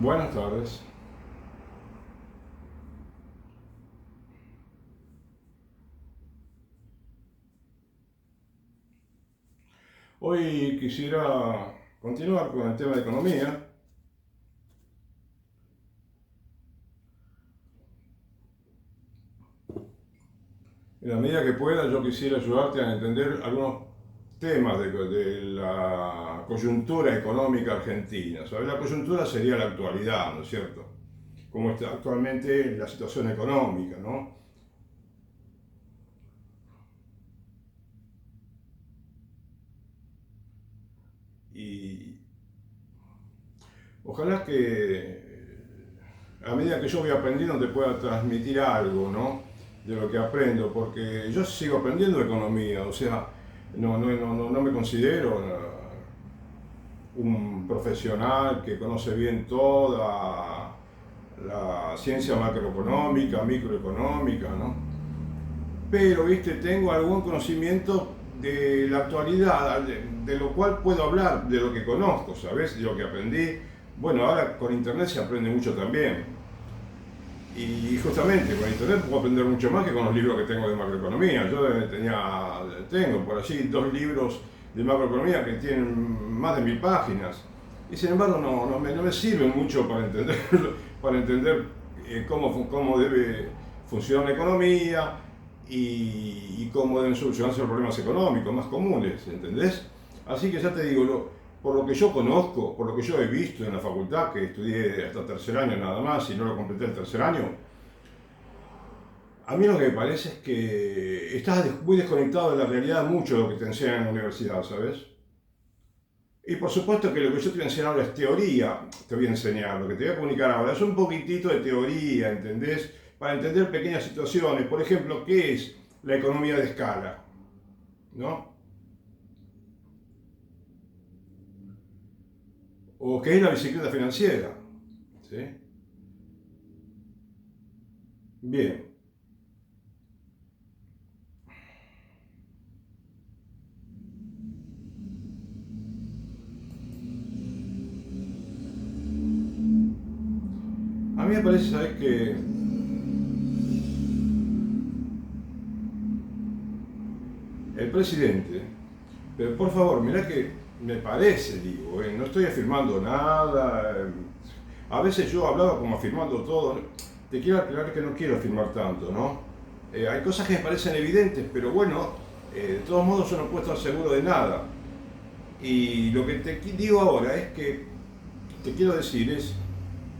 Buenas tardes. Hoy quisiera continuar con el tema de economía. En la medida que pueda, yo quisiera ayudarte a entender algunos temas de la coyuntura económica argentina. ¿Sabes? La coyuntura sería la actualidad, ¿no es cierto? Cómo está actualmente la situación económica, ¿no? Y ojalá que a medida que yo voy aprendiendo te pueda transmitir algo, ¿no? De lo que aprendo, porque yo sigo aprendiendo economía, o sea, no me considero un profesional que conoce bien toda la ciencia macroeconómica, microeconómica, ¿no? Pero, viste, tengo algún conocimiento de la actualidad, de lo cual puedo hablar, de lo que conozco, ¿sabes? De lo que aprendí. Bueno, ahora con internet se aprende mucho también. Y justamente con internet puedo aprender mucho más que con los libros que tengo de macroeconomía. Yo tengo por allí 2 libros de macroeconomía que tienen más de 1000 páginas. Y sin embargo no me sirven mucho para entender, para entender cómo debe funcionar la economía y cómo deben solucionarse los problemas económicos más comunes, ¿entendés? Así que ya te digo, por lo que yo conozco, por lo que yo he visto en la facultad, que estudié hasta tercer año nada más y no lo completé el tercer año, a mí lo que me parece es que estás muy desconectado de la realidad mucho de lo que te enseñan en la universidad, ¿sabes? Y por supuesto que lo que yo te voy a enseñar ahora es teoría, te voy a enseñar, lo que te voy a comunicar ahora es un poquitito de teoría, ¿entendés? Para entender pequeñas situaciones, por ejemplo, ¿qué es la economía de escala? ¿No? ¿O qué es la bicicleta financiera? ¿Sí? Bien, a mí me parece, ¿sabes? Que el presidente, pero por favor, mirá que me parece, digo, no estoy afirmando nada, a veces yo hablaba como afirmando todo, te quiero aclarar que no quiero afirmar tanto, ¿no? Hay cosas que me parecen evidentes, pero bueno, de todos modos yo no puedo estar seguro de nada. Y lo que te digo ahora es que, te quiero decir,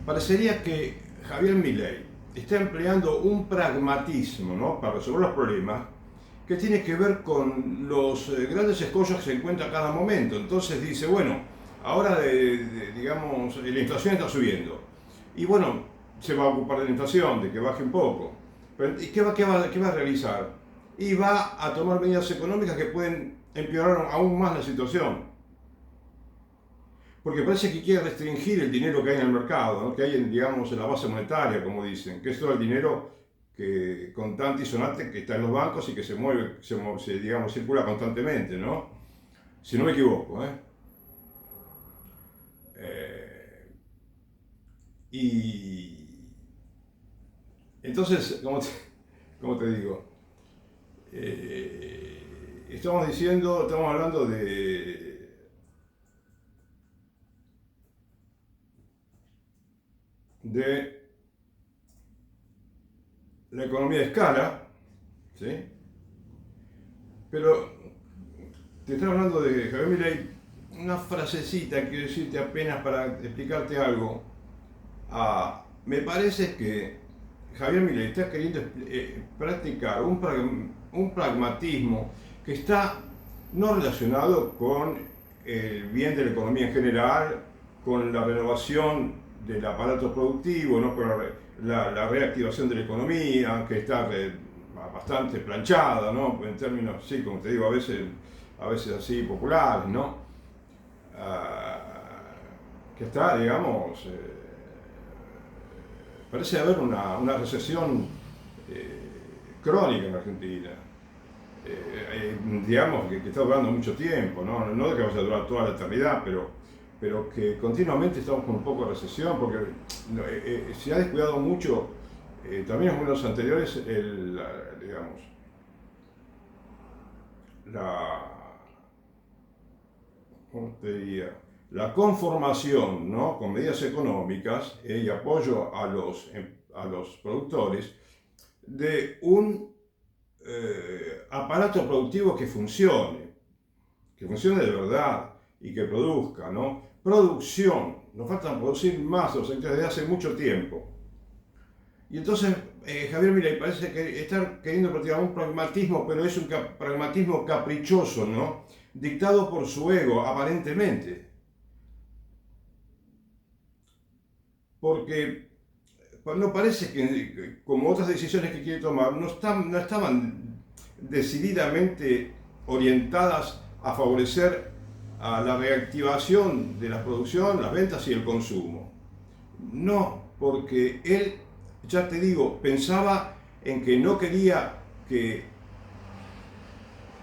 parecería que Javier Milei está empleando un pragmatismo, ¿no? Para resolver los problemas que tiene que ver con los grandes escollos que se encuentra a cada momento. Entonces dice, bueno, ahora digamos, la inflación está subiendo. Y bueno, se va a ocupar de la inflación, de que baje un poco. Pero, ¿y qué va a realizar? Y va a tomar medidas económicas que pueden empeorar aún más la situación. Porque parece que quiere restringir el dinero que hay en el mercado, ¿no? Que hay digamos, en la base monetaria, como dicen, que es todo el dinero que contante y sonante que está en los bancos y que se mueve, digamos, circula constantemente, ¿no? Si no me equivoco, ¿eh? Eh, y entonces, ¿cómo te digo? Estamos hablando de la economía de escala, ¿sí? Pero te estoy hablando de Javier Milei, una frasecita, quiero decirte apenas para explicarte algo. Me parece que Javier Milei está queriendo practicar un pragmatismo que está no relacionado con el bien de la economía en general, con la renovación del aparato productivo, ¿no? Con la reactivación de la economía, que está bastante planchada, ¿no? En términos, sí, como te digo, a veces así populares, ¿no? Ah, que está, digamos, parece haber una recesión eh, crónica en Argentina. Digamos que está durando mucho tiempo, ¿no? No de que vaya a durar toda la eternidad, pero pero que continuamente estamos con un poco de recesión, porque se ha descuidado mucho, también en los anteriores, digamos, ¿cómo te diría? La conformación, ¿no? Con medidas económicas y apoyo a los productores de un aparato productivo que funcione de verdad y que produzca, ¿no? Producción, nos falta producir más los sectores desde hace mucho tiempo. Y entonces Javier Milei parece que está queriendo practicar un pragmatismo, pero es un pragmatismo caprichoso, ¿no? Dictado por su ego, aparentemente. Porque no parece que, como otras decisiones que quiere tomar, no estaban decididamente orientadas a favorecer a la reactivación de la producción, las ventas y el consumo. No, porque él, ya te digo, pensaba en que no quería que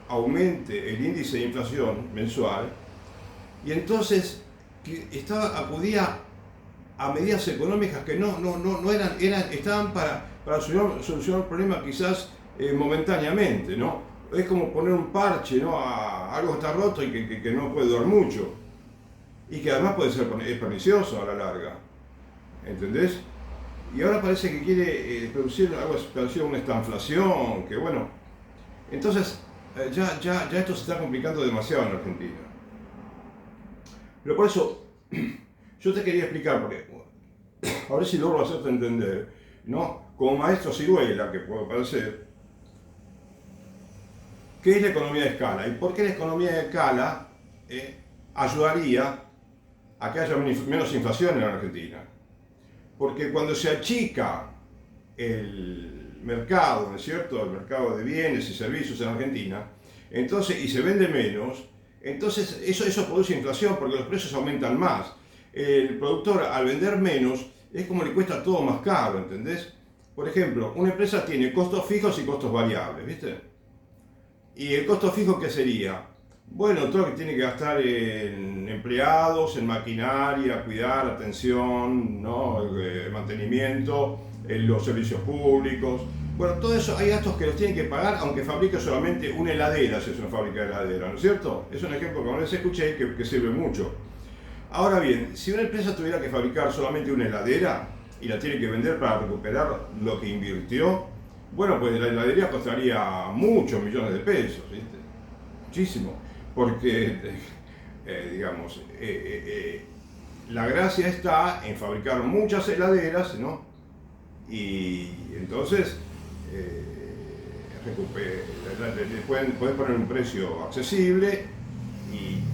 aumente el índice de inflación mensual y entonces acudía a medidas económicas que no estaban para solucionar el problema quizás momentáneamente, ¿no? Es como poner un parche, ¿no? A algo que está roto y que no puede durar mucho y que además puede ser pernicioso a la larga, ¿entendés? Y ahora parece que quiere producir algo parecido a una estanflación, que bueno, entonces ya esto se está complicando demasiado en Argentina. Pero por eso yo te quería explicar, porque a ver si logro hacerte entender, ¿no? Como maestro ciruela que puedo parecer, ¿qué es la economía de escala? ¿Y por qué la economía de escala ayudaría a que haya menos inflación en la Argentina? Porque cuando se achica el mercado, ¿no es cierto?, el mercado de bienes y servicios en Argentina, entonces, y se vende menos, entonces eso produce inflación porque los precios aumentan más. El productor, al vender menos, es como le cuesta todo más caro, ¿entendés? Por ejemplo, una empresa tiene costos fijos y costos variables, ¿viste? ¿Y el costo fijo qué sería? Bueno, todo lo que tiene que gastar en empleados, en maquinaria, cuidar, atención, ¿no? Mantenimiento, los servicios públicos. Bueno, todo eso hay gastos que los tienen que pagar aunque fabrique solamente una heladera, si es una fábrica de heladera, ¿no es cierto? Es un ejemplo que una vez escuché que sirve mucho. Ahora bien, si una empresa tuviera que fabricar solamente una heladera y la tiene que vender para recuperar lo que invirtió, bueno, pues la heladería costaría muchos millones de pesos, ¿viste? Muchísimo, porque, digamos, la gracia está en fabricar muchas heladeras, ¿no? Y entonces, puedes poner un precio accesible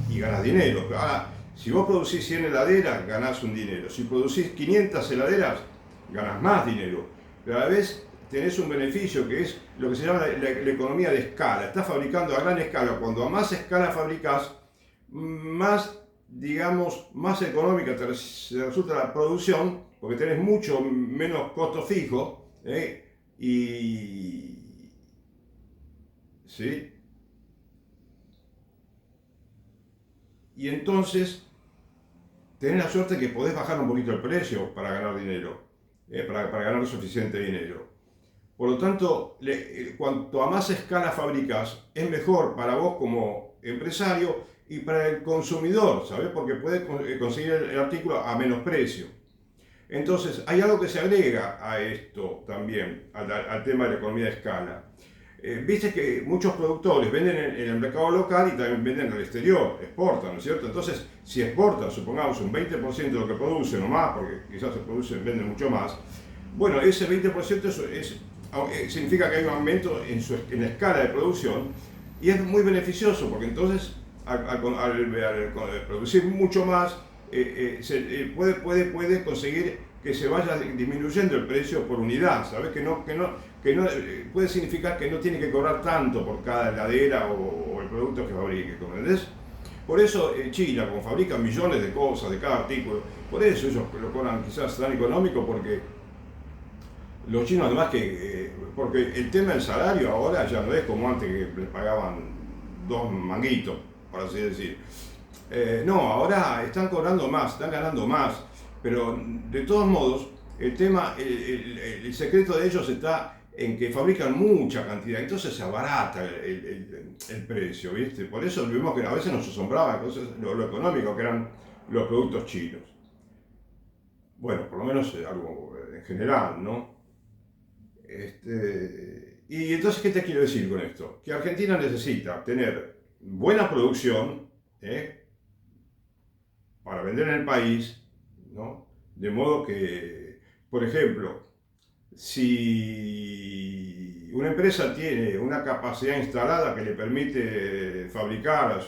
y ganas dinero. Ahora, si vos producís 100 heladeras, ganás un dinero. Si producís 500 heladeras, ganás más dinero. Pero a la vez tenés un beneficio que es lo que se llama la economía de escala. Estás fabricando a gran escala. Cuando a más escala fabricás, más, digamos, más económica te resulta la producción, porque tenés mucho menos costo fijo, ¿sí? Y entonces tenés la suerte que podés bajar un poquito el precio para ganar dinero, para ganar suficiente dinero. Por lo tanto, cuanto a más escala fabricas, es mejor para vos como empresario y para el consumidor, ¿sabes? Porque puedes conseguir el artículo a menos precio. Entonces, hay algo que se agrega a esto también, al tema de la economía de escala. Viste que muchos productores venden en el mercado local y también venden al exterior, exportan, ¿no es cierto? Entonces, si exportan, supongamos, un 20% de lo que producen o más, porque quizás se venden mucho más, bueno, ese 20% significa que hay un aumento en la escala de producción y es muy beneficioso porque entonces al producir mucho más puede conseguir que se vaya disminuyendo el precio por unidad, ¿sabes? Que no puede significar que no tiene que cobrar tanto por cada heladera o el producto que fabrique, ¿comprendés? Por eso China, como fabrica millones de cosas de cada artículo, por eso ellos lo cobran quizás tan económico porque los chinos además porque el tema del salario ahora ya no es como antes que les pagaban 2 manguitos, por así decir. No, ahora están cobrando más, están ganando más, pero de todos modos, el tema, el secreto de ellos está en que fabrican mucha cantidad, entonces se abarata el precio, ¿viste? Por eso vimos que a veces nos asombraba entonces, lo económico que eran los productos chinos. Bueno, por lo menos algo en general, ¿no? Y entonces, ¿qué te quiero decir con esto? Que Argentina necesita tener buena producción, ¿eh? Para vender en el país, ¿no? De modo que, por ejemplo, si una empresa tiene una capacidad instalada que le permite fabricar,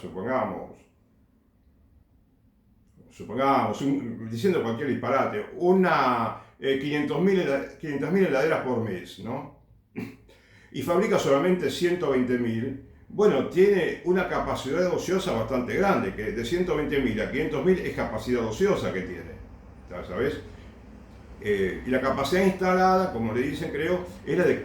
diciendo cualquier disparate, 500.000 heladeras por mes, ¿no? Y fabrica solamente 120.000, bueno, tiene una capacidad ociosa bastante grande, que de 120.000 a 500.000 es capacidad ociosa que tiene, ¿sabes? Y la capacidad instalada, como le dicen, creo, era de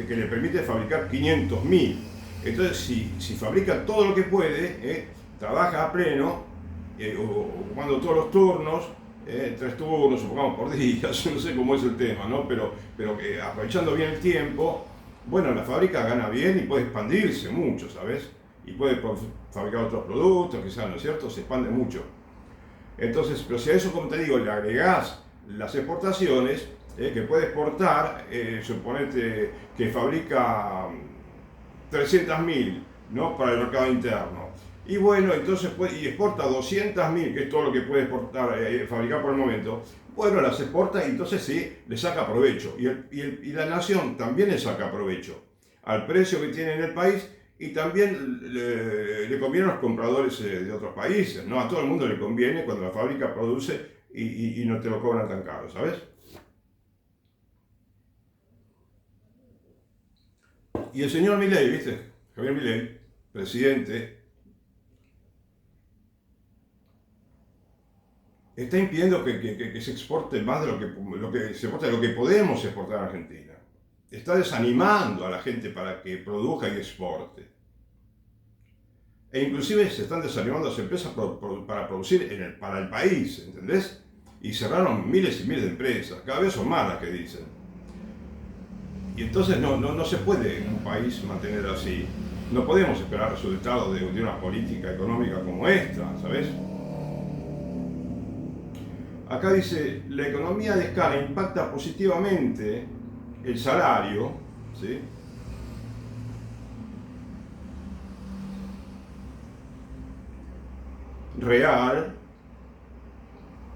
que le permite fabricar 500.000. Entonces, si fabrica todo lo que puede, trabaja a pleno, ocupando todos los turnos, 3 turnos, supongamos, por día, no sé cómo es el tema, ¿no? Pero aprovechando bien el tiempo, bueno, la fábrica gana bien y puede expandirse mucho, ¿sabes? Y puede fabricar otros productos, quizás, ¿no es cierto? Se expande mucho. Entonces, pero si a eso, como te digo, le agregás las exportaciones, que puede exportar, suponete que fabrica 300.000, ¿no? Para el mercado interno. Y bueno, entonces y exporta 200.000, que es todo lo que puede exportar, fabricar por el momento. Bueno, las exporta y entonces sí, le saca provecho. Y la nación también le saca provecho al precio que tiene en el país. Y también le conviene a los compradores de otros países, ¿no? A todo el mundo le conviene cuando la fábrica produce y no te lo cobran tan caro, ¿sabes? Y el señor Milei, ¿viste? Javier Milei, presidente, está impidiendo que se exporte más de lo que podemos exportar a Argentina. Está desanimando a la gente para que produzca y exporte. E inclusive se están desanimando las empresas para producir para el país, ¿entendés? Y cerraron miles y miles de empresas, cada vez son más las que dicen. Y entonces no se puede en un país mantener así. No podemos esperar resultados de una política económica como esta, ¿sabes? Acá dice, la economía de escala impacta positivamente el salario, ¿sí? Real,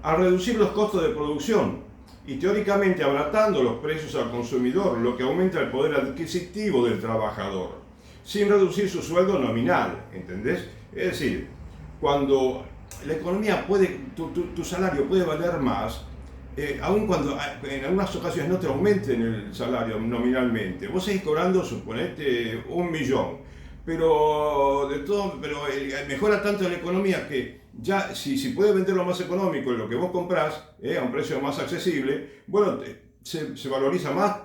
al reducir los costos de producción y teóricamente abaratando los precios al consumidor, lo que aumenta el poder adquisitivo del trabajador, sin reducir su sueldo nominal, ¿entendés? Es decir, cuando la economía tu salario puede valer más, aun cuando en algunas ocasiones no te aumenten el salario nominalmente, vos seguís cobrando, suponete, 1.000.000, pero mejora tanto la economía que ya si puedes venderlo más económico en lo que vos comprás, a un precio más accesible, bueno, se valoriza más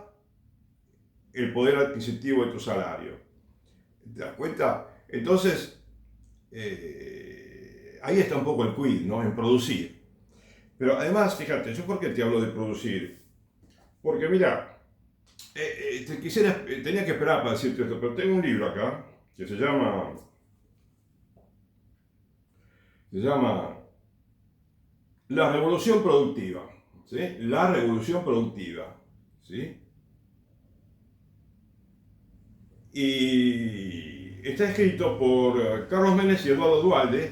el poder adquisitivo de tu salario. ¿Te das cuenta? Entonces, ahí está un poco el quid, ¿no? En producir. Pero además, fíjate, ¿yo por qué te hablo de producir? Porque mira, tenía que esperar para decirte esto, pero tengo un libro acá que se llama La Revolución Productiva, ¿sí? La Revolución Productiva, ¿sí? Y está escrito por Carlos Menem y Eduardo Duhalde.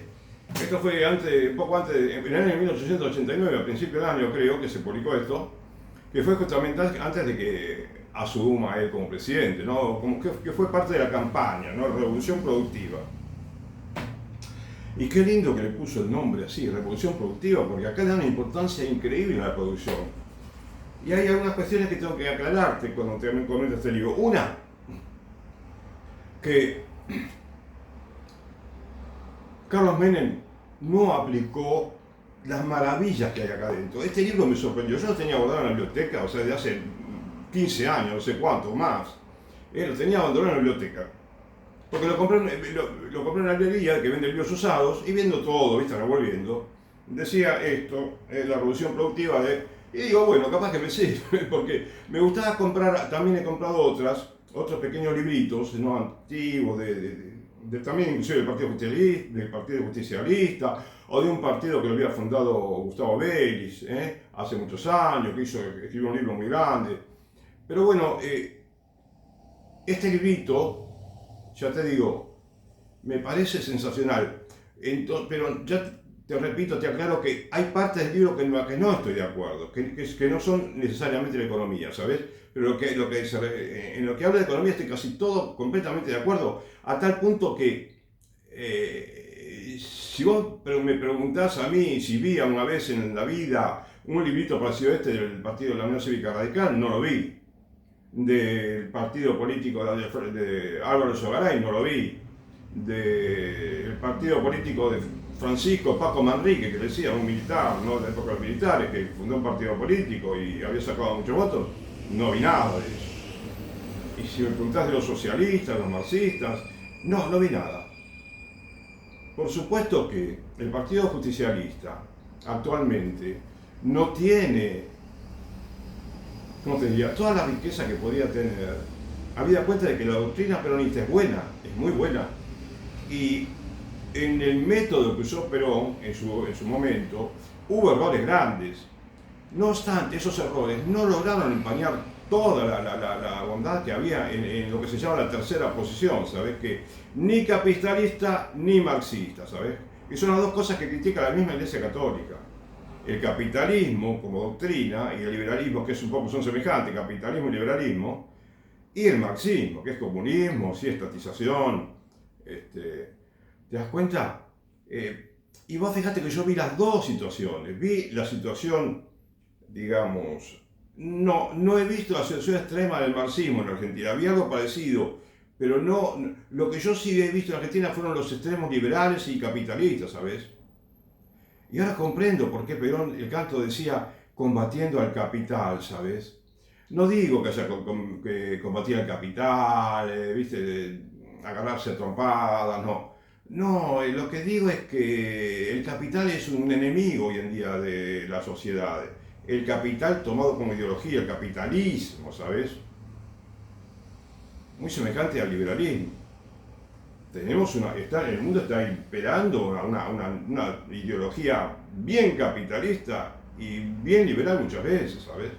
Esto fue un poco antes, en el año 1889, a principios del año creo que se publicó esto, que fue justamente antes de que asuma él como presidente, ¿no? Como que fue parte de la campaña, ¿no? Revolución Productiva. Y qué lindo que le puso el nombre así, Revolución Productiva, porque acá le da una importancia increíble a la producción. Y hay algunas cuestiones que tengo que aclararte cuando te comento este libro. Una, que Carlos Menem no aplicó las maravillas que hay acá dentro. Este libro me sorprendió. Yo lo tenía guardado en la biblioteca, o sea, de hace 15 años, no sé cuánto más. Lo tenía abandonado en la biblioteca. Porque lo compré en una librería que vende libros usados y viendo todo, ¿viste? Revolviendo. Decía esto, la revolución productiva de... Y digo, bueno, capaz que me sirve, porque me gustaba comprar, también he comprado otros pequeños libritos, ¿no? Antiguos, también inclusive del Partido Justicialista, o de un partido que lo había fundado Gustavo Vélez, hace muchos años, escribió un libro muy grande. Pero bueno, este librito, ya te digo, me parece sensacional. Pero ya te repito, te aclaro que hay partes del libro que no estoy de acuerdo, que no son necesariamente la economía, ¿sabes? Pero en lo que habla de economía estoy casi todo completamente de acuerdo, a tal punto que si vos me preguntás a mí si vi alguna vez en la vida un librito parecido a este del Partido de la Unión Cívica Radical, no lo vi. Del partido político de Álvaro Sogaray, no lo vi. Del partido político de Francisco Paco Manrique, que decía, un militar, ¿no? De la época de los militares, que fundó un partido político y había sacado muchos votos, no vi nada de eso. Y si me preguntás de los socialistas, los marxistas, no vi nada. Por supuesto que el Partido Justicialista actualmente no tiene, ¿cómo te diría?, toda la riqueza que podía tener, habida cuenta de que la doctrina peronista es buena, es muy buena. Y en el método que usó Perón en su momento, hubo errores grandes. No obstante, esos errores no lograron empañar toda la bondad que había en lo que se llama la tercera posición, ¿sabes? Que ni capitalista ni marxista, ¿sabes? Y son las dos cosas que critica la misma Iglesia Católica. El capitalismo como doctrina y el liberalismo, que es un poco son semejantes, capitalismo y liberalismo, y el marxismo, que es comunismo, sí, estatización. ¿Te das cuenta? Y vos fijate que yo vi las dos situaciones. Vi la situación, digamos, no he visto la situación extrema del marxismo en Argentina. Había algo parecido, pero no. Lo que yo sí he visto en Argentina fueron los extremos liberales y capitalistas, ¿sabes? Y ahora comprendo por qué Perón, el canto decía combatiendo al capital, ¿sabes? No digo que haya que combatir al capital, ¿viste? Agarrarse a trompadas, no. No, lo que digo es que el capital es un enemigo hoy en día de las sociedades. El capital tomado como ideología, el capitalismo, ¿sabes? Muy semejante al liberalismo. El mundo está imperando una ideología bien capitalista y bien liberal muchas veces, ¿sabes?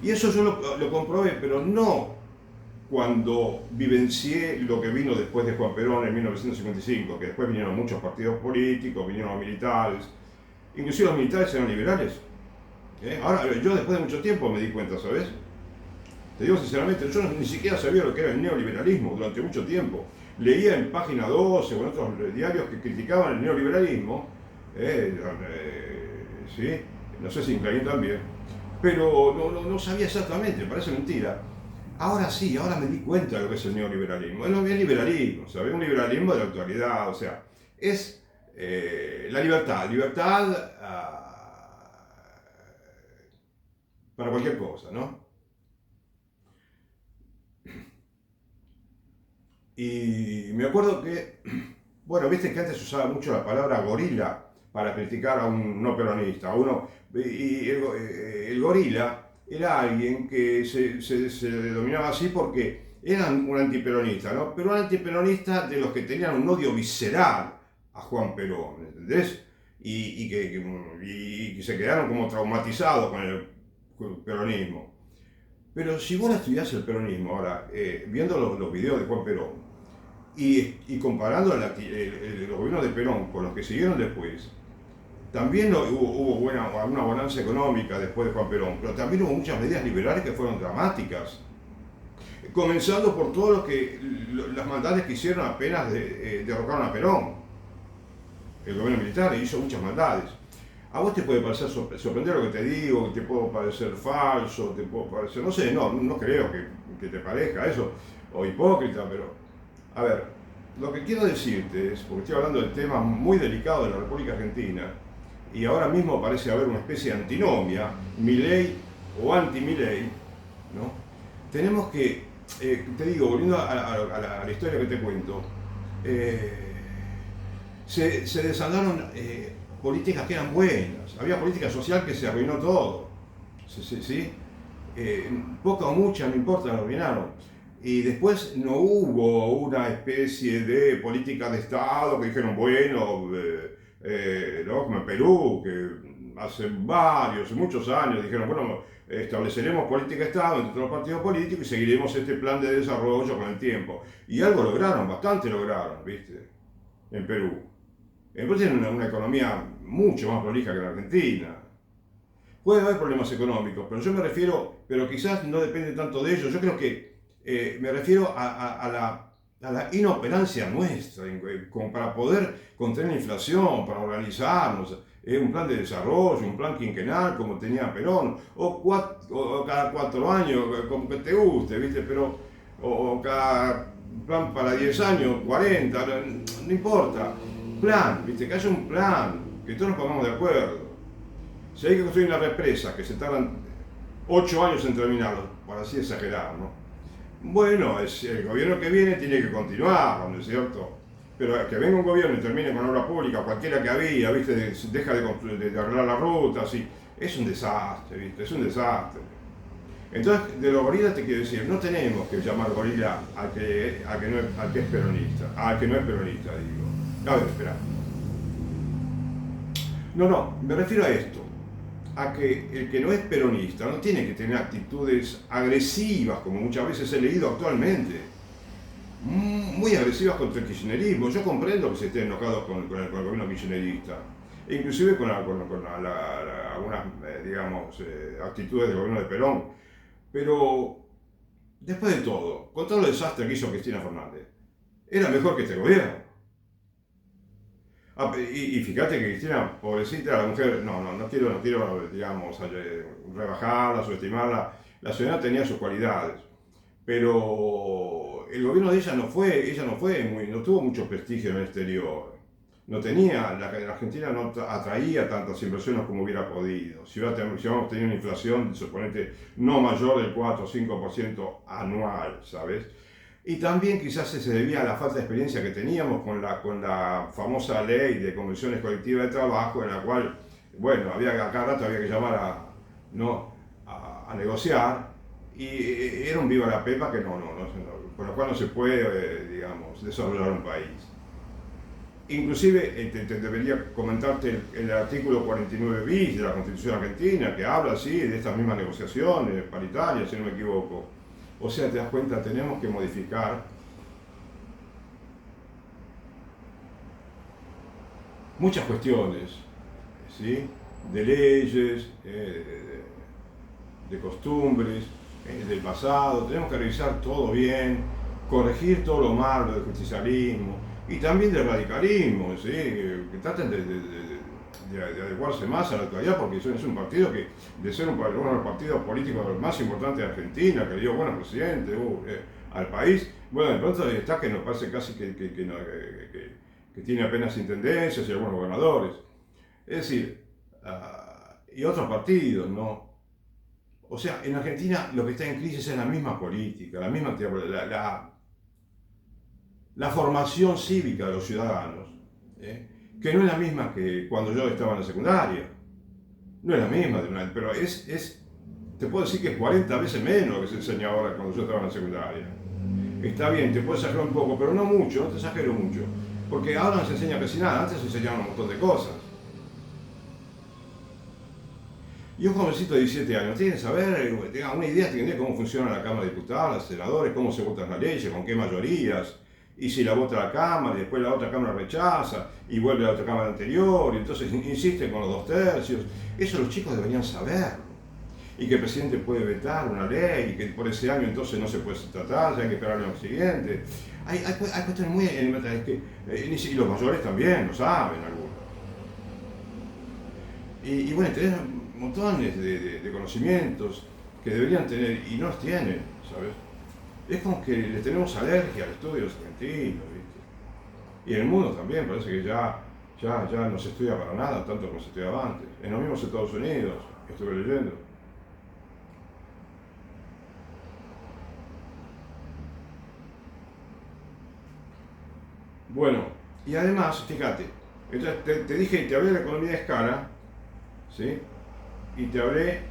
Y eso yo lo comprobé, pero no cuando vivencié lo que vino después de Juan Perón en 1955, que después vinieron muchos partidos políticos, vinieron los militares, inclusive los militares eran liberales. Ahora, yo después de mucho tiempo me di cuenta, ¿sabes? Te digo sinceramente, yo ni siquiera sabía lo que era el neoliberalismo durante mucho tiempo. Leía en Página 12 o en otros diarios que criticaban el neoliberalismo, ¿sí? No sé si en Clarín también, pero no sabía exactamente, parece mentira. Ahora sí, ahora me di cuenta de lo que es el neoliberalismo. No es liberalismo, ¿sabes? Un liberalismo de la actualidad, o sea, es la libertad para cualquier cosa, ¿no? Y me acuerdo que, bueno, viste que antes se usaba mucho la palabra gorila para criticar a un no peronista. Y el gorila era alguien que se denominaba así porque era un antiperonista, ¿no? Pero un antiperonista de los que tenían un odio visceral a Juan Perón, ¿entendés? Y que se quedaron como traumatizados con el peronismo. Pero si vos estudiás el peronismo ahora, viendo los videos de Juan Perón, y comparando los gobiernos de Perón con los que siguieron después, también hubo una bonanza económica después de Juan Perón, pero también hubo muchas medidas liberales que fueron dramáticas. Comenzando por todo las maldades que hicieron apenas derrocaron a Perón. El gobierno militar hizo muchas maldades. A vos te puede parecer sorprender lo que te digo, te puedo parecer falso, te puedo parecer, no sé, no creo que te parezca eso, o hipócrita, pero, a ver, lo que quiero decirte es, porque estoy hablando del tema muy delicado de la República Argentina, y ahora mismo parece haber una especie de antinomia, Milei o anti-Milei, ¿no? Tenemos que te digo, volviendo a la historia que te cuento, eh, se desandaron políticas que eran buenas. Había política social que se arruinó todo. Sí, sí, sí. Poca o mucha, no importa, lo arruinaron. Y después no hubo una especie de política de Estado que dijeron, bueno, ¿no? Como en Perú, que hace muchos años dijeron, bueno, estableceremos política de Estado entre todos los partidos políticos y seguiremos este plan de desarrollo con el tiempo. Y algo lograron, bastante lograron, ¿viste? En Perú. Entonces tienen una economía mucho más prolija que la Argentina. Puede haber problemas económicos, pero yo me refiero, pero quizás no depende tanto de ellos. Yo creo que me refiero a la inoperancia nuestra, como para poder contener la inflación, para organizarnos, un plan de desarrollo, un plan quinquenal como tenía Perón, o cada 4 años, como que te guste, ¿viste? Pero, o cada plan para 10 años, 40, no importa. Plan, ¿viste? Que haya un plan, que todos nos pongamos de acuerdo. Si hay que construir una represa que se tardan 8 años en terminarlo, para así exagerar, ¿no? Bueno, el gobierno que viene tiene que continuar, ¿no es cierto? Pero que venga un gobierno y termine con obra pública, cualquiera que había, ¿viste? Deja de arreglar la ruta, así. Es un desastre, ¿viste? Es un desastre. Entonces, de los gorilas te quiero decir, no tenemos que llamar gorila al que es peronista, al que no es peronista, digo. A ver, espera. No, me refiero a esto, a que el que no es peronista no tiene que tener actitudes agresivas, como muchas veces he leído actualmente, muy agresivas contra el kirchnerismo. Yo comprendo que se estén enojados con el gobierno kirchnerista, e inclusive con algunas, digamos, actitudes del gobierno de Perón, pero después de todo, con todo el desastre que hizo Cristina Fernández, era mejor que este gobierno. Y fíjate que Cristina, pobrecita, la mujer, no quiero, digamos, rebajarla, subestimarla. La señora tenía sus cualidades, pero el gobierno de ella no tuvo mucho prestigio en el exterior. No tenía, la Argentina no atraía tantas inversiones como hubiera podido. Si hubiéramos tenido una inflación, suponete, no mayor del 4 o 5% anual, ¿sabes? Y también quizás se debía a la falta de experiencia que teníamos con la famosa ley de convenciones colectivas de trabajo, en la cual, bueno, a cada rato había que llamar a negociar, y era un viva la pepa que con lo cual no se puede, digamos, desarrollar un país. Inclusive debería comentarte el artículo 49 bis de la Constitución Argentina, que habla así de estas mismas negociaciones paritarias, si no me equivoco. O sea, te das cuenta, tenemos que modificar muchas cuestiones, ¿sí? De leyes, de costumbres, del pasado. Tenemos que revisar todo bien, corregir todo lo malo del justicialismo y también del radicalismo, ¿sí? Que traten de adecuarse más a la actualidad, porque es un partido que, de ser uno de los partidos políticos más importantes de Argentina, que dio buenos presidentes al país, bueno, de pronto está que nos parece casi que tiene apenas intendencias y algunos gobernadores. Es decir, y otros partidos, ¿no? O sea, en Argentina lo que está en crisis es la misma política, la misma la formación cívica de los ciudadanos, que no es la misma que cuando yo estaba en la secundaria. No es la misma, pero te puedo decir que es 40 veces menos lo que se enseña ahora cuando yo estaba en la secundaria. Está bien, te puedo exagerar un poco, pero no mucho, no te exagero mucho. Porque ahora no se enseña casi nada, antes se enseñaban un montón de cosas. Y un jovencito de 17 años tiene que saber, tenga una idea, tiene de cómo funciona la Cámara de Diputados, los senadores, cómo se votan las leyes, con qué mayorías, y si la vota la Cámara y después la otra Cámara rechaza y vuelve a la otra Cámara anterior y entonces insiste con los 2/3. Eso los chicos deberían saber. Y que el presidente puede vetar una ley y que por ese año entonces no se puede tratar, ya hay que esperar al año siguiente. Hay cuestiones muy elementales que y los mayores también lo saben algunos. Y bueno, tenés montones de conocimientos que deberían tener y no los tienen, ¿sabes? Es como que le tenemos alergia al estudio de los argentinos, ¿viste? Y en el mundo también, parece que ya no se estudia para nada, tanto como se estudiaba antes. En los mismos Estados Unidos, estuve leyendo. Bueno, y además, fíjate, entonces te dije, te hablé de la economía de escala, ¿sí? Y te hablé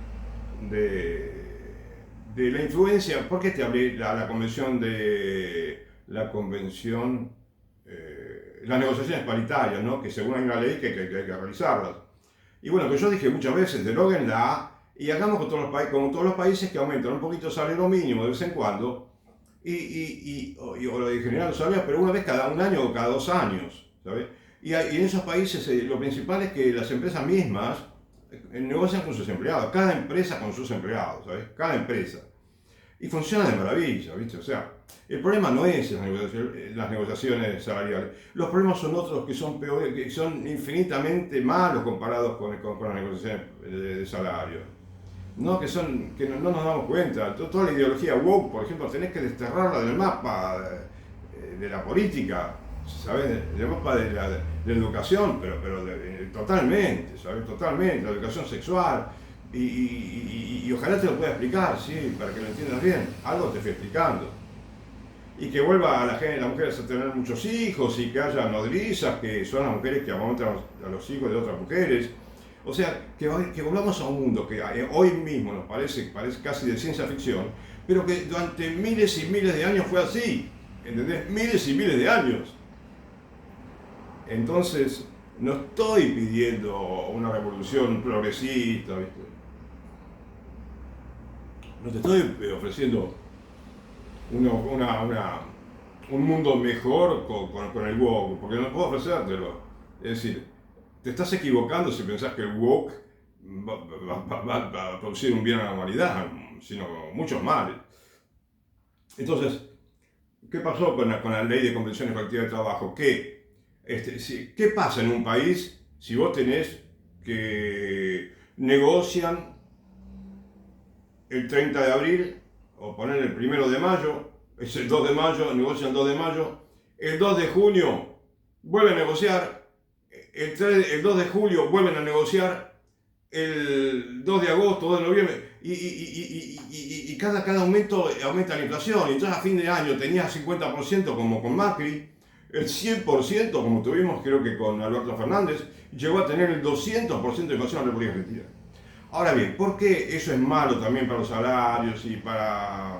de la influencia. ¿Por qué te hablé la convención las negociaciones paritarias, ¿no? Que según hay una ley que hay que realizarlas? Y bueno, que yo dije muchas veces, deróguenla y hagamos con con todos los países que aumentan un poquito el salario mínimo de vez en cuando, o lo de generar los salarios, pero una vez cada un año o cada 2 años, ¿sabes? Y en esos países lo principal es que las empresas mismas negocian con sus empleados, cada empresa con sus empleados, ¿sabes? Cada empresa. Y funciona de maravilla, ¿viste? O sea, el problema no es las negociaciones salariales. Los problemas son otros que son peores, que son infinitamente malos comparados con las negociaciones de salario. No, que no nos damos cuenta. Toda la ideología woke, por ejemplo, tenés que desterrarla del mapa de la política, ¿sabes? Del mapa de la educación, pero totalmente, ¿sabes? Totalmente, la educación sexual. Y ojalá te lo pueda explicar, sí, para que lo entiendas bien. Algo te estoy explicando. Y que vuelva a las mujeres a tener muchos hijos y que haya nodrizas, que son las mujeres que amamantan a los hijos de otras mujeres. O sea, que volvamos a un mundo que hoy mismo nos parece casi de ciencia ficción, pero que durante miles y miles de años fue así. ¿Entendés? Miles y miles de años. Entonces, no estoy pidiendo una revolución progresista, ¿viste? No te estoy ofreciendo un mundo mejor con el woke, porque no puedo ofrecértelo. Es decir, te estás equivocando si pensás que el woke va a producir un bien a la humanidad, sino muchos males. Entonces, ¿qué pasó con la ley de convenciones colectivas de trabajo? ¿Qué pasa en un país si vos tenés que negocian el 30 de abril, o poner el 1 de mayo, es el 2 de mayo, negocian el 2 de mayo, el 2 de junio vuelven a negociar, el 2 de julio vuelven a negociar, el 2 de agosto, 2 de noviembre, y cada aumento aumenta la inflación, y entonces a fin de año tenías 50% como con Macri, el 100% como tuvimos creo que con Alberto Fernández, llegó a tener el 200% de inflación en la República Argentina. Ahora bien, ¿por qué eso es malo también para los salarios y para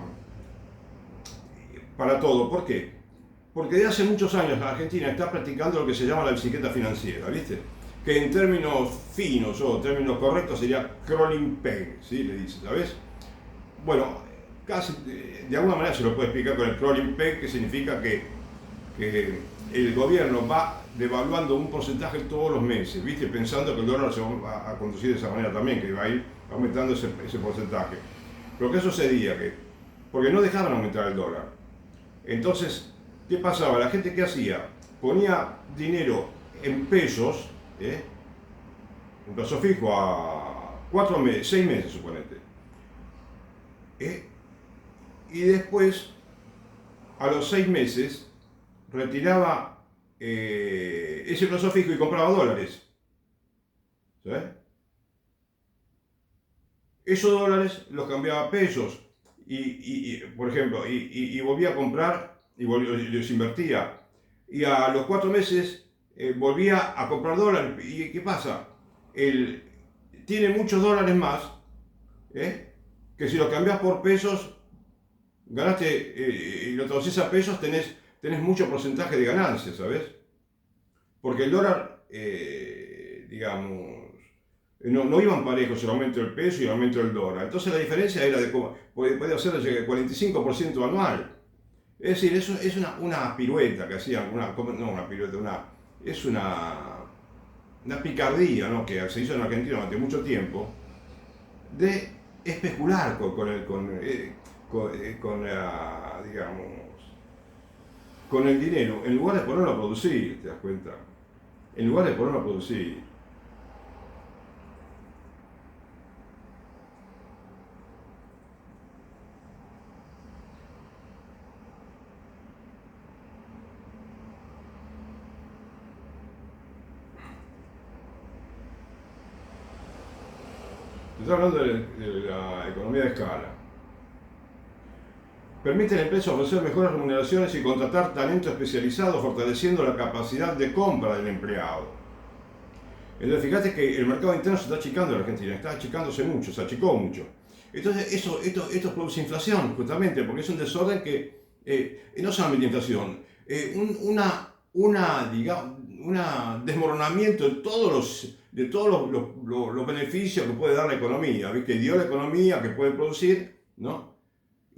todo? ¿Por qué? Porque desde hace muchos años la Argentina está practicando lo que se llama la bicicleta financiera, ¿viste? Que en términos finos o términos correctos sería crawling peg, ¿sí? Le dice, ¿sabes? Bueno, casi de alguna manera se lo puede explicar con el crawling peg, que significa que el gobierno va devaluando un porcentaje todos los meses, ¿viste? Pensando que el dólar se va a conducir de esa manera también, que va a ir aumentando ese porcentaje. Pero ¿qué sucedía? Porque no dejaban aumentar el dólar. Entonces, ¿qué pasaba? La gente, ¿qué hacía? Ponía dinero en pesos, un plazo fijo a 6 meses, suponete. Y después, a los 6 meses, retiraba ese plazo fijo y compraba dólares. ¿Sabes? Esos dólares los cambiaba a pesos por ejemplo, volvía a comprar y los invertía. Y a los 4 meses volvía a comprar dólares. ¿Y qué pasa? Él tiene muchos dólares más, que si los cambias por pesos, ganaste, y lo traducís a pesos, tenés mucho porcentaje de ganancias, ¿sabes? Porque el dólar, digamos, no iban parejos el aumento del peso y el aumento del dólar. Entonces la diferencia era podía ser de 45% anual. Es decir, eso es una pirueta que hacían, no una pirueta, es una picardía, ¿no? Que se hizo en Argentina durante mucho tiempo, de especular digamos, con el dinero, en lugar de ponerlo a producir, ¿te das cuenta? En lugar de ponerlo a producir. Estoy hablando de la economía de escala. Permite a la empresa ofrecer mejores remuneraciones y contratar talento especializado, fortaleciendo la capacidad de compra del empleado. Entonces, fíjate que el mercado interno se está achicando en la Argentina, está achicándose mucho, se achicó mucho. Entonces, esto produce inflación, justamente, porque es un desorden que, no solamente inflación, digamos, un desmoronamiento de todos los beneficios que puede dar la economía, que dio la economía, que puede producir, ¿no?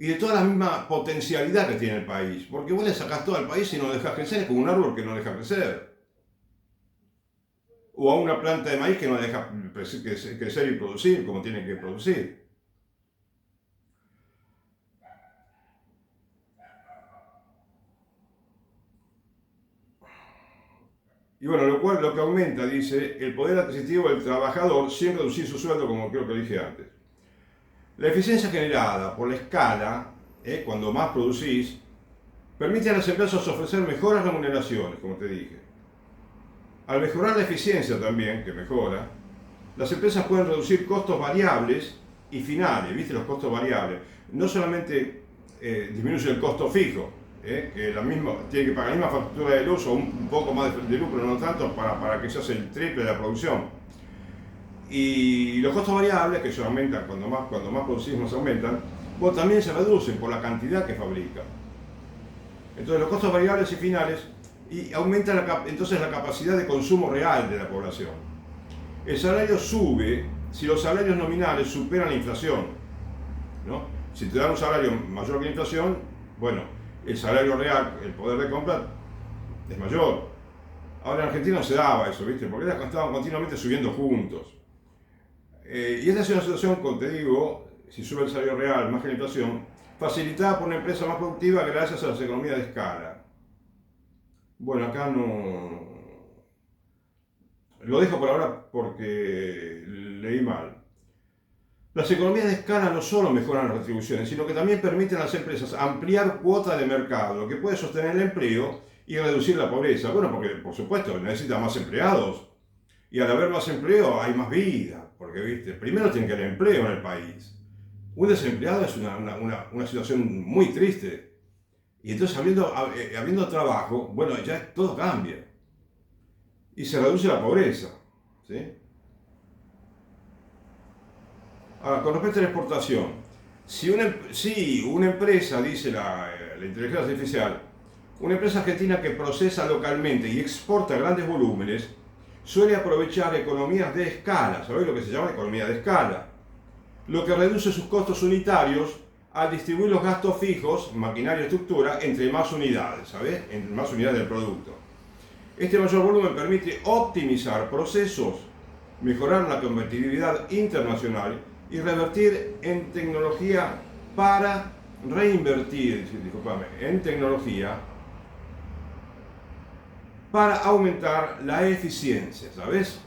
Y de toda la misma potencialidad que tiene el país. Porque vos le sacás todo al país y no lo dejás crecer, es como un árbol que no deja crecer. O a una planta de maíz que no deja crecer y producir como tiene que producir. Y bueno, lo que aumenta, dice, el poder adquisitivo del trabajador sin reducir su sueldo, como creo que dije antes. La eficiencia generada por la escala, cuando más producís, permite a las empresas ofrecer mejores remuneraciones, como te dije. Al mejorar la eficiencia también, que mejora, las empresas pueden reducir costos variables y finales, ¿viste? Los costos variables. No solamente disminuye el costo fijo, que tiene que pagar la misma factura de luz o un poco más de luz, pero no tanto, para que se hace el triple de la producción. Y los costos variables, que se aumentan cuando más producís, más aumentan, bueno, también se reducen por la cantidad que fabrica. Entonces los costos variables y finales y aumenta entonces la capacidad de consumo real de la población. El salario sube si los salarios nominales superan la inflación, ¿no? Si te dan un salario mayor que la inflación, bueno, el salario real, el poder de compra, es mayor. Ahora en Argentina no se daba eso, ¿viste? Porque estaban continuamente subiendo juntos. Y esta es una situación, como te digo, si sube el salario real más que la inflación, facilitada por una empresa más productiva gracias a las economías de escala. Bueno, acá no... Lo dejo por ahora porque leí mal. Las economías de escala no solo mejoran las retribuciones, sino que también permiten a las empresas ampliar cuotas de mercado, lo que puede sostener el empleo y reducir la pobreza. Bueno, porque por supuesto necesitan más empleados. Y al haber más empleo hay más vida, porque ¿viste? Primero tiene que haber empleo en el país. Un desempleado es una situación muy triste. Y entonces habiendo trabajo, bueno, ya todo cambia. Y se reduce la pobreza. ¿Sí? Ahora, con respecto a la exportación, si una empresa, dice la inteligencia artificial, una empresa argentina que procesa localmente y exporta grandes volúmenes, suele aprovechar economías de escala, ¿sabéis lo que se llama economía de escala? Lo que reduce sus costos unitarios al distribuir los gastos fijos, maquinaria y estructura, entre más unidades, ¿sabes? Entre más unidades del producto. Este mayor volumen permite optimizar procesos, mejorar la competitividad internacional y revertir en tecnología para reinvertir, en tecnología para aumentar la eficiencia, ¿sabes?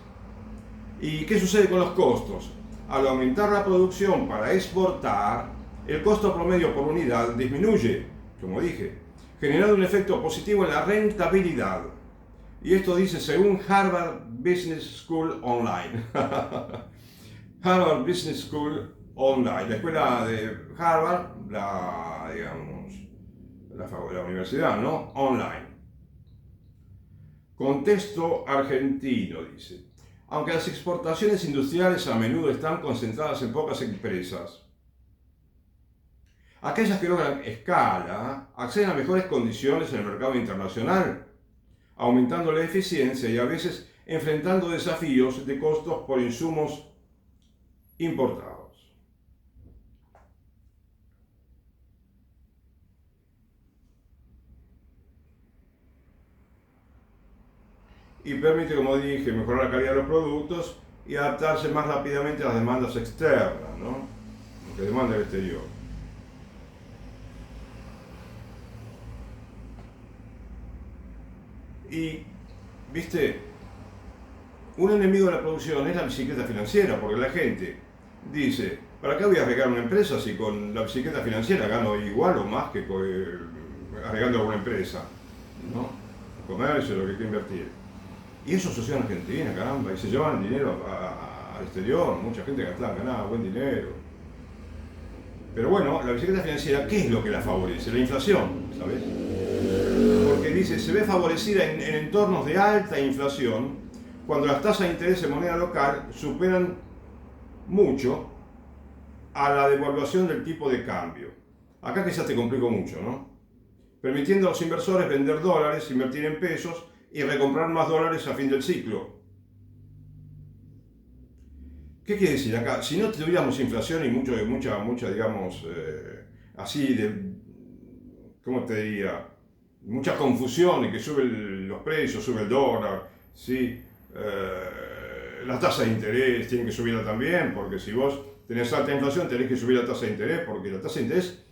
¿Y qué sucede con los costos? Al aumentar la producción para exportar, el costo promedio por unidad disminuye, como dije, generando un efecto positivo en la rentabilidad. Y esto dice según Harvard Business School Online. Harvard Business School Online, la escuela de Harvard, la universidad, ¿no? Online. Contexto argentino, dice. Aunque las exportaciones industriales a menudo están concentradas en pocas empresas, aquellas que logran escala acceden a mejores condiciones en el mercado internacional, aumentando la eficiencia y a veces enfrentando desafíos de costos por insumos importados. Y permite, como dije, mejorar la calidad de los productos y adaptarse más rápidamente a las demandas externas, ¿no? Lo que demanda el exterior. Y, viste, un enemigo de la producción es la bicicleta financiera, porque la gente dice, ¿para qué voy a arriesgar una empresa si con la bicicleta financiera gano igual o más que arriesgando a una empresa? ¿No? El comercio, lo que hay que invertir. Y eso sucede en Argentina, caramba, y se llevan dinero al exterior, mucha gente ganaba buen dinero. Pero bueno, la bicicleta financiera, ¿qué es lo que la favorece? La inflación, ¿sabes? Porque dice, se ve favorecida en entornos de alta inflación cuando las tasas de interés en moneda local superan mucho a la devaluación del tipo de cambio. Acá quizás te complico mucho, ¿no? Permitiendo a los inversores vender dólares, invertir en pesos y recomprar más dólares a fin del ciclo. ¿Qué quiere decir acá? Si no tuviéramos inflación y mucha, digamos, así de, ¿cómo te diría? Mucha confusión y que suben los precios, sube el dólar, ¿sí? La tasa de interés tiene que subirla también, porque si vos tenés alta inflación tenés que subir la tasa de interés, porque la tasa de interés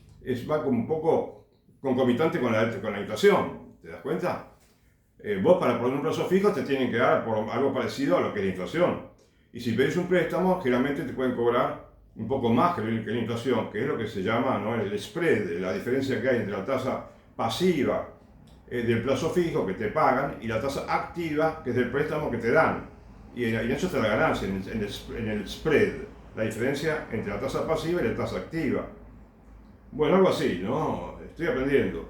va como un poco concomitante con la inflación, ¿te das cuenta? Vos para poner un plazo fijo te tienen que dar por algo parecido a lo que es la inflación. Y si pedís un préstamo, generalmente te pueden cobrar un poco más que la inflación, que es lo que se llama, ¿no?, el spread, la diferencia que hay entre la tasa pasiva del plazo fijo que te pagan y la tasa activa que es del préstamo que te dan. Y en eso está la ganancia, en el spread, la diferencia entre la tasa pasiva y la tasa activa. Bueno, algo así, ¿no? Estoy aprendiendo.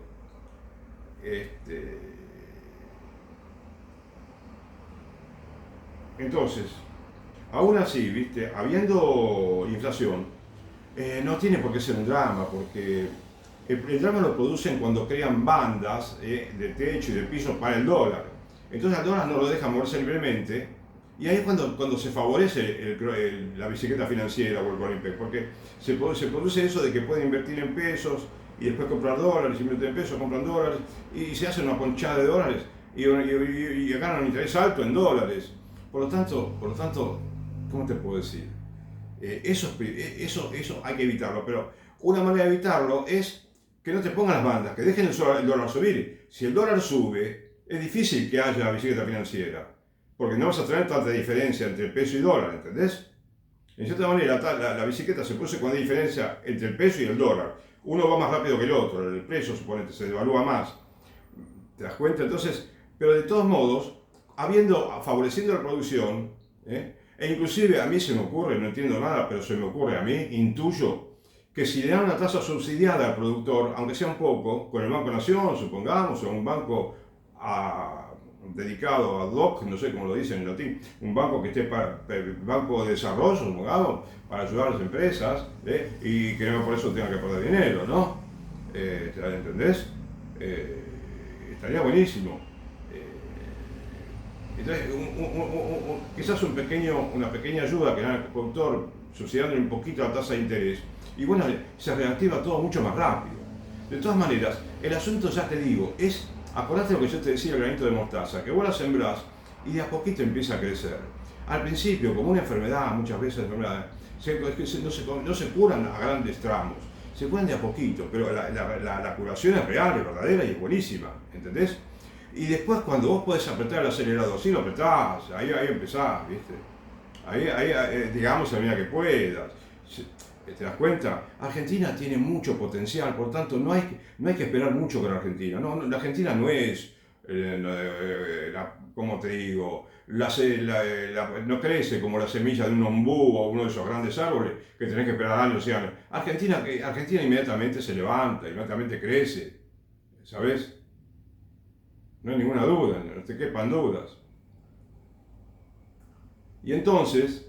Entonces, aún así, ¿viste? Habiendo inflación, no tiene por qué ser un drama, porque el drama lo producen cuando crean bandas de techo y de piso para el dólar. Entonces al dólar no lo dejan moverse libremente, y ahí es cuando se favorece la bicicleta financiera o el Colipec, porque se produce eso de que pueden invertir en pesos y después comprar dólares, invierten en pesos, compran dólares, y se hace una ponchada de dólares y ganan un interés alto en dólares. Por lo tanto, ¿cómo te puedo decir? Eso hay que evitarlo, pero una manera de evitarlo es que no te pongan las bandas, que dejen el dólar subir. Si el dólar sube, es difícil que haya bicicleta financiera, porque no vas a tener tanta diferencia entre el peso y dólar, ¿entendés? En cierta manera, la bicicleta se produce cuando hay diferencia entre el peso y el dólar. Uno va más rápido que el otro, el precio, suponete, se devalúa más. ¿Te das cuenta? Entonces, pero de todos modos, favoreciendo la producción, e inclusive a mí se me ocurre, no entiendo nada, pero se me ocurre a mí, intuyo, que si le dan una tasa subsidiada al productor, aunque sea un poco, con el Banco Nación, supongamos, o un banco dedicado ad hoc, no sé cómo lo dicen en latín, un banco que esté banco de desarrollo, supongamos, para ayudar a las empresas, y que no por eso tenga que perder dinero, ¿no? ¿Entendés? Estaría buenísimo. Entonces, quizás una pequeña ayuda que da el productor, subsidiando un poquito la tasa de interés, y bueno, se reactiva todo mucho más rápido. De todas maneras, el asunto, ya te digo, acordate lo que yo te decía, el granito de mostaza, que vos la sembrás y de a poquito empieza a crecer. Al principio, como una enfermedad, muchas veces enfermedades, no se curan a grandes tramos, se curan de a poquito, pero la curación es real, es verdadera y es buenísima, ¿entendés? Y después cuando vos podés apretar el acelerador, sí lo apretás, ahí empezás, ¿viste? Ahí digamos, a medida que puedas. ¿Te das cuenta? Argentina tiene mucho potencial, por tanto no hay que esperar mucho con Argentina. No, la Argentina no es, ¿cómo te digo? No crece como la semilla de un ombú o uno de esos grandes árboles que tenés que esperar años y años. Argentina inmediatamente se levanta, inmediatamente crece, ¿sabes? No hay ninguna duda, no te quepan dudas. Y entonces,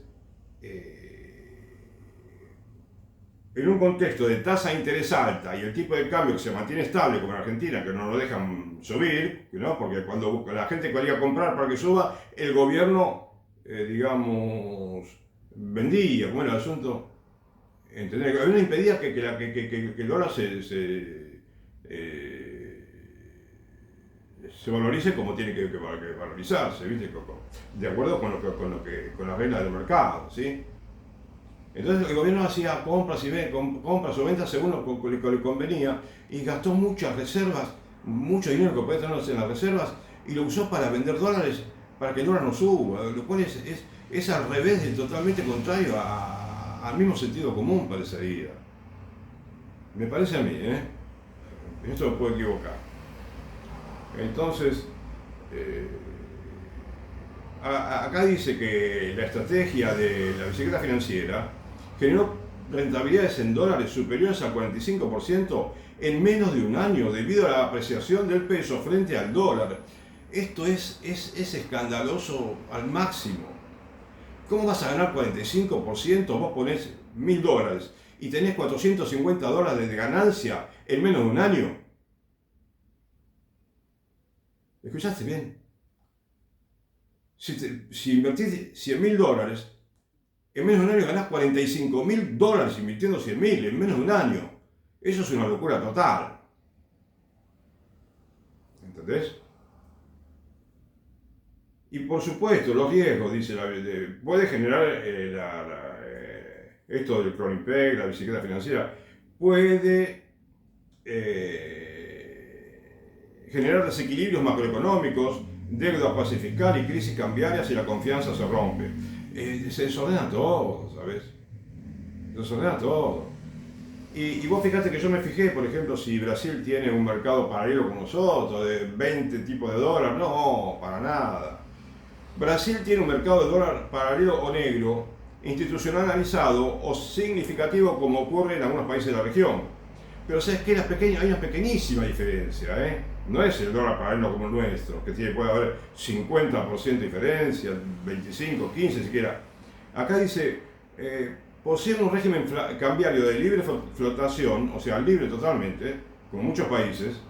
en un contexto de tasa de interés alta y el tipo de cambio que se mantiene estable, como en Argentina, que no lo dejan subir, ¿no? Porque cuando la gente quería comprar para que suba, el gobierno, digamos, vendía. Bueno, el asunto, ¿entendés? El gobierno impedía que el dólar se valorice como tiene que valorizarse, ¿viste? De acuerdo con las reglas del mercado, ¿sí? Entonces el gobierno hacía compras o ventas según lo que le convenía, y gastó muchas reservas, mucho dinero que podía tener en las reservas, y lo usó para vender dólares para que el dólar no suba, lo cual es al revés, totalmente contrario al mismo sentido común, parecería. Me parece a mí, esto lo puedo equivocar. Entonces, acá dice que la estrategia de la bicicleta financiera generó rentabilidades en dólares superiores al 45% en menos de un año debido a la apreciación del peso frente al dólar. Esto es escandaloso al máximo. ¿Cómo vas a ganar 45%? Vos ponés $1000 y tenés $450 de ganancia en menos de un año. ¿Escuchaste bien? Si invertís $100.000, en menos de un año ganás $45.000 invirtiendo 100.000 en menos de un año. Eso es una locura total. ¿Entendés? Y por supuesto, los riesgos, dice puede generar esto del crawling peg, la bicicleta financiera, puede generar desequilibrios macroeconómicos, deuda pacificar y crisis cambiarias y la confianza se rompe. Se desordena todo, ¿sabes? Se desordena todo. Y vos fijate que yo me fijé, por ejemplo, si Brasil tiene un mercado paralelo con nosotros, de 20 tipos de dólar. No, para nada. Brasil tiene un mercado de dólar paralelo o negro, institucionalizado o significativo como ocurre en algunos países de la región. Pero sabes que hay una pequeñísima diferencia, ¿eh? No es el dólar paralelo como el nuestro, que puede haber 50% de diferencia, 25, 15 siquiera. Acá dice, poseen un régimen cambiario de libre flotación, o sea, libre totalmente, como muchos países,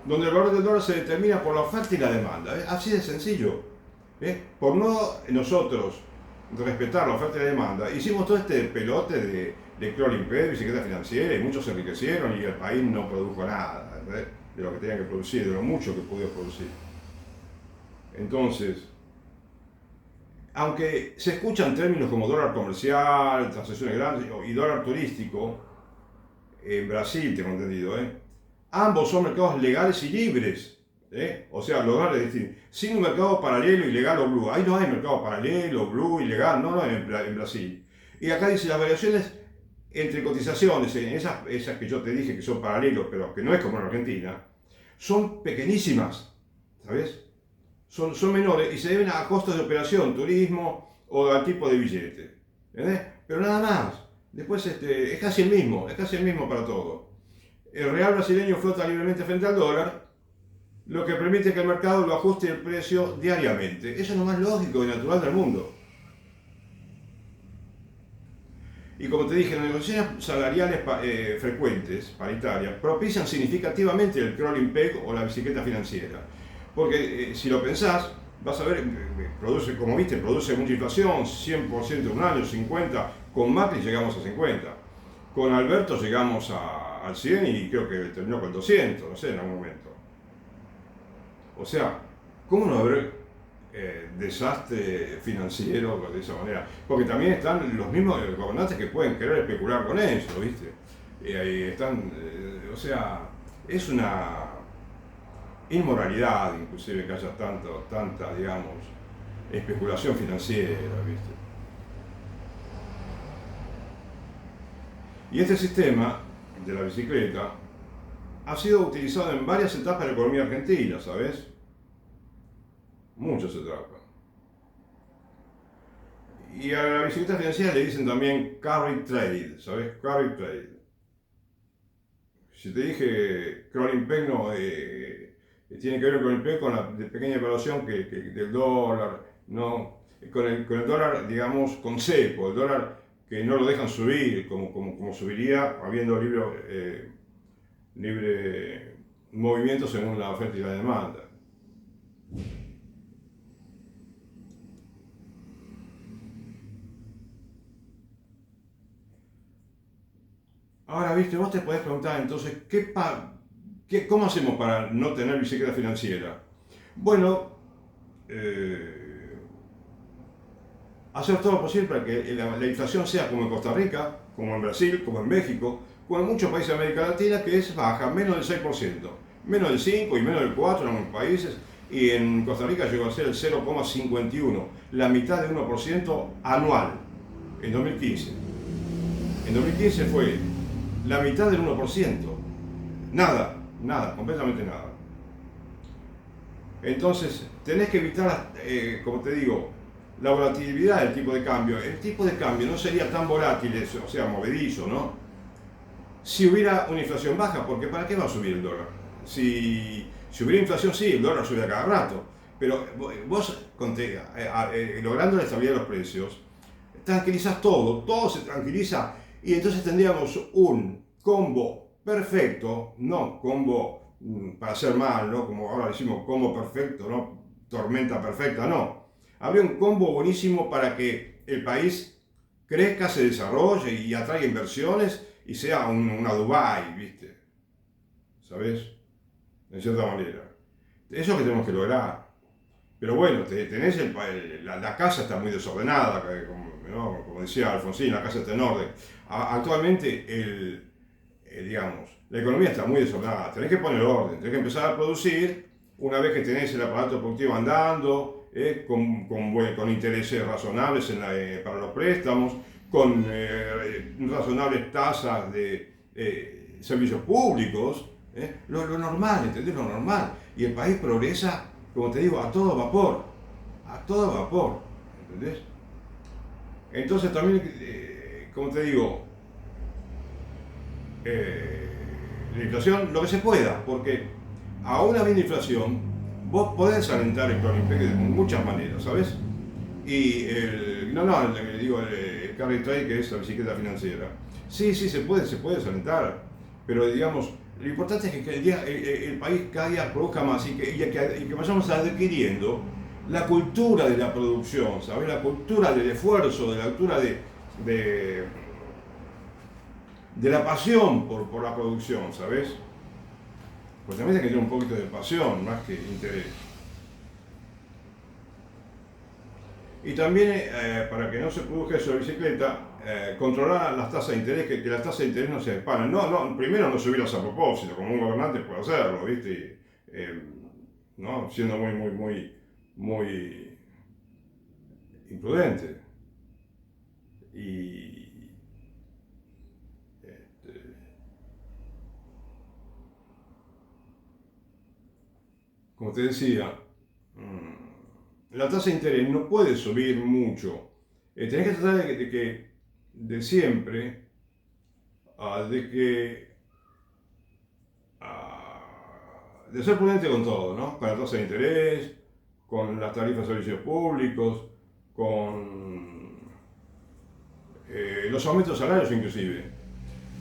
donde el valor del dólar se determina por la oferta y la demanda. Así de sencillo. Por no nosotros respetar la oferta y la demanda, hicimos todo este pelote de crawling peg, bicicleta financiera, y muchos se enriquecieron y el país no produjo nada, ¿verdad? De lo que tenían que producir, de lo mucho que pudo producir. Entonces, aunque se escuchan términos como dólar comercial, transacciones grandes y dólar turístico, en Brasil tengo entendido, ambos son mercados legales y libres. O sea, los dólares distintos, sin un mercado paralelo, ilegal o blue. Ahí no hay mercado paralelo, blue, ilegal, no hay en Brasil. Y acá dice las variaciones entre cotizaciones, en esas que yo te dije que son paralelos, pero que no es como en Argentina, son pequeñísimas, ¿sabes? Son menores y se deben a costos de operación, turismo o al tipo de billete. ¿Entendés? Pero nada más. Después es casi el mismo para todo. El real brasileño flota libremente frente al dólar, lo que permite que el mercado lo ajuste el precio diariamente. Eso es lo más lógico y natural del mundo. Y como te dije, las negociaciones salariales frecuentes, paritarias, propician significativamente el crawling peg o la bicicleta financiera. Porque si lo pensás, vas a ver, como viste, produce mucha inflación, 100% en un año, 50%, con Macri llegamos a 50%, con Alberto llegamos al 100% y creo que terminó con 200, no sé, en algún momento. O sea, ¿cómo no haber desastre financiero de esa manera? Porque también están los mismos gobernantes que pueden querer especular con eso, ¿viste? Ahí están, o sea, es una inmoralidad inclusive que haya tanta, digamos, especulación financiera, ¿viste? Y este sistema de la bicicleta ha sido utilizado en varias etapas de la economía argentina, ¿sabes? Muchas etapas. Y a la bicicleta financiera le dicen también carry trade, ¿sabes? Carry trade. Si te dije crawling peg, no, tiene que ver con el peg, con la pequeña evaluación del dólar, no, con el dólar, digamos, con cepo, el dólar que no lo dejan subir, como subiría habiendo libre movimiento según la oferta y la demanda. Ahora, viste, vos te podés preguntar entonces, ¿cómo hacemos para no tener bicicleta financiera? Bueno, hacer todo lo posible para que la inflación sea como en Costa Rica, como en Brasil, como en México, como en muchos países de América Latina, que es baja, menos del 6%, menos del 5% y menos del 4% en algunos países, y en Costa Rica llegó a ser el 0,51%, la mitad de 1% anual, en 2015. En 2015 fue la mitad del 1%, nada, completamente nada. Entonces, tenés que evitar, como te digo, la volatilidad del tipo de cambio. El tipo de cambio no sería tan volátil, o sea, movedizo, ¿no? Si hubiera una inflación baja, porque ¿para qué va a subir el dólar? Si hubiera inflación, sí, el dólar sube a cada rato. Pero vos, logrando la estabilidad de los precios, tranquilizás todo se tranquiliza y entonces tendríamos un combo perfecto, no combo para hacer mal, ¿no? Como ahora decimos combo perfecto, ¿no? Tormenta perfecta, no. Habría un combo buenísimo para que el país crezca, se desarrolle y atraiga inversiones y sea una Dubái, ¿viste? ¿Sabes? En cierta manera. Eso es lo que tenemos que lograr. Pero bueno, tenés la casa está muy desordenada, como decía Alfonsín, la casa está en orden. Actualmente, digamos, la economía está muy desordenada. Tenés que poner orden, tenés que empezar a producir una vez que tenés el aparato productivo andando, con intereses razonables para los préstamos, con razonables tasas de servicios públicos, lo normal, ¿entendés? Lo normal. Y el país progresa, como te digo, a todo vapor, ¿entendés? Entonces también, como te digo, la inflación, lo que se pueda, porque aún habiendo inflación, vos podés alentar el Clonimpec de muchas maneras, ¿sabes? Y el carry trade, que es la bicicleta financiera, sí, se puede alentar, pero digamos, lo importante es que el país cada día produzca más y que vayamos adquiriendo la cultura de la producción, ¿sabes? La cultura del esfuerzo, la cultura de la pasión por la producción, ¿sabes? Pues también hay que tener un poquito de pasión, más que interés. Y también, para que no se produzca eso de bicicleta, controlar las tasas de interés, que las tasas de interés no se disparan. Primero no subirlas a propósito, como un gobernante puede hacerlo, ¿viste? ¿No? Siendo muy imprudente. Y, como te decía, la tasa de interés no puede subir mucho. Tenés que tratar de siempre, de ser prudente con todo, ¿no? Con la tasa de interés, con las tarifas de servicios públicos, con los aumentos de salarios inclusive.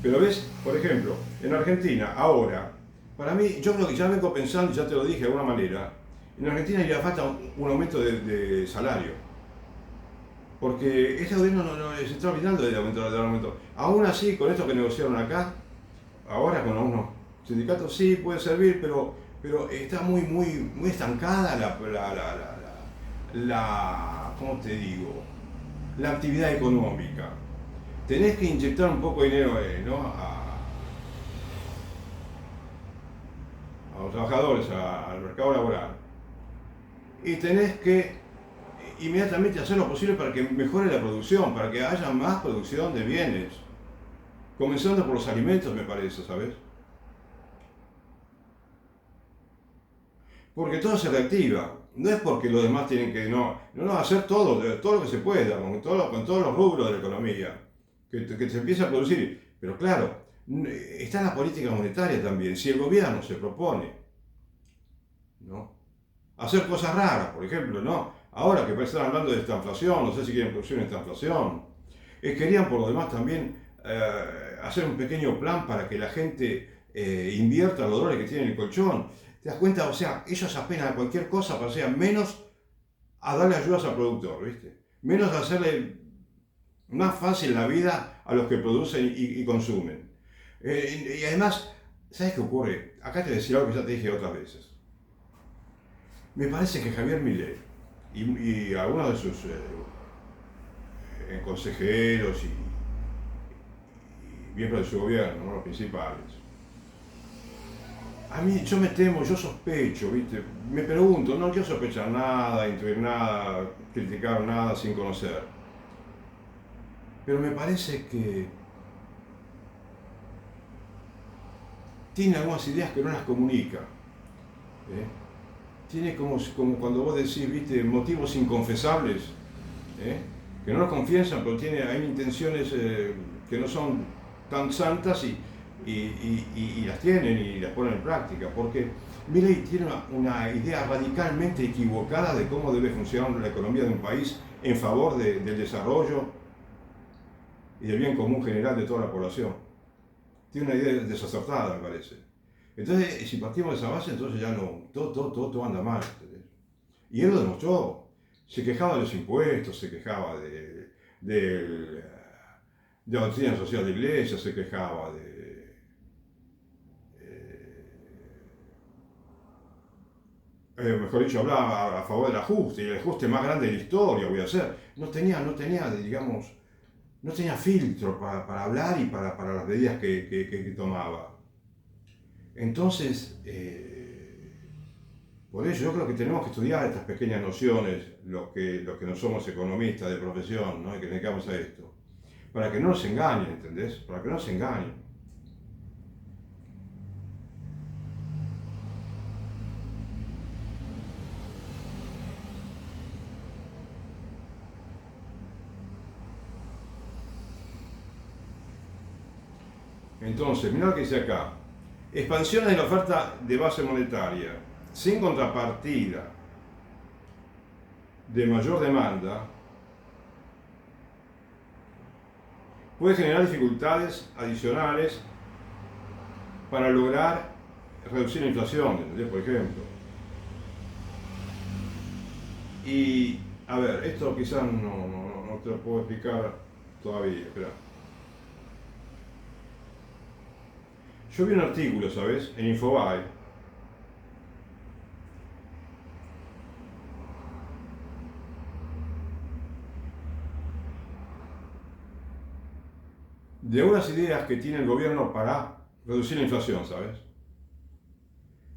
Pero ves, por ejemplo, en Argentina, ahora, para mí, yo creo que ya vengo pensando, y ya te lo dije de alguna manera, en Argentina ya falta un aumento de salario. Porque este gobierno se está olvidando del aumento. Aún así, con esto que negociaron acá, ahora con algunos sindicatos sí puede servir, pero está muy estancada ¿cómo te digo? La actividad económica. Tenés que inyectar un poco de dinero, ¿no? A los trabajadores, al mercado laboral. Y tenés que inmediatamente hacer lo posible para que mejore la producción, para que haya más producción de bienes. Comenzando por los alimentos, me parece, ¿sabes? Porque todo se reactiva. No es porque los demás tienen que hacer todo lo que se pueda, con todos los rubros de la economía, que se empiece a producir. Pero claro, está la política monetaria también. Si el gobierno se propone, ¿no?, hacer cosas raras, por ejemplo, ¿no? Ahora que están hablando de esta inflación, no sé si quieren producir esta inflación, querían por lo demás también hacer un pequeño plan para que la gente invierta los dólares que tiene en el colchón. ¿Te das cuenta? O sea, ellos apenas a cualquier cosa, para sea menos a darle ayudas al productor, ¿viste? Menos a hacerle más fácil la vida a los que producen y consumen. Y además, ¿sabes qué ocurre? Acá te decía algo que ya te dije otras veces. Me parece que Javier Milei y algunos de sus consejeros y miembros de su gobierno, ¿no?, los principales, a mí, yo me temo, yo sospecho, ¿viste? Me pregunto, no quiero sospechar nada, intuir nada, criticar nada sin conocer. Pero me parece que tiene algunas ideas que no las comunica. Tiene como cuando vos decís, ¿viste?, motivos inconfesables. ¿eh? Que no lo confiesan, pero hay intenciones que no son tan santas y las tienen y las ponen en práctica, porque Milei tiene una idea radicalmente equivocada de cómo debe funcionar la economía de un país en favor del desarrollo y del bien común general de toda la población. Tiene una idea desacertada, me parece. Entonces, si partimos de esa base, entonces ya no, todo anda mal. ¿Entendés? Y él lo demostró. Se quejaba de los impuestos, se quejaba de la doctrina social de la iglesia, se quejaba mejor dicho, hablaba a favor del ajuste, y el ajuste más grande de la historia voy a hacer. Digamos, no tenía filtro para hablar y para las medidas que tomaba. Entonces, por ello yo creo que tenemos que estudiar estas pequeñas nociones, los que no somos economistas de profesión, ¿no? Y que nos dedicamos a esto, para que no nos engañen, ¿entendés? Para que no nos engañen. Entonces, mirá lo que dice acá. Expansiones de la oferta de base monetaria sin contrapartida de mayor demanda puede generar dificultades adicionales para lograr reducir la inflación, ¿entendés? Por ejemplo. Y, a ver, esto quizás no te lo puedo explicar todavía, espera. Yo vi un artículo, ¿sabes? En Infobae, de unas ideas que tiene el gobierno para reducir la inflación, ¿sabes?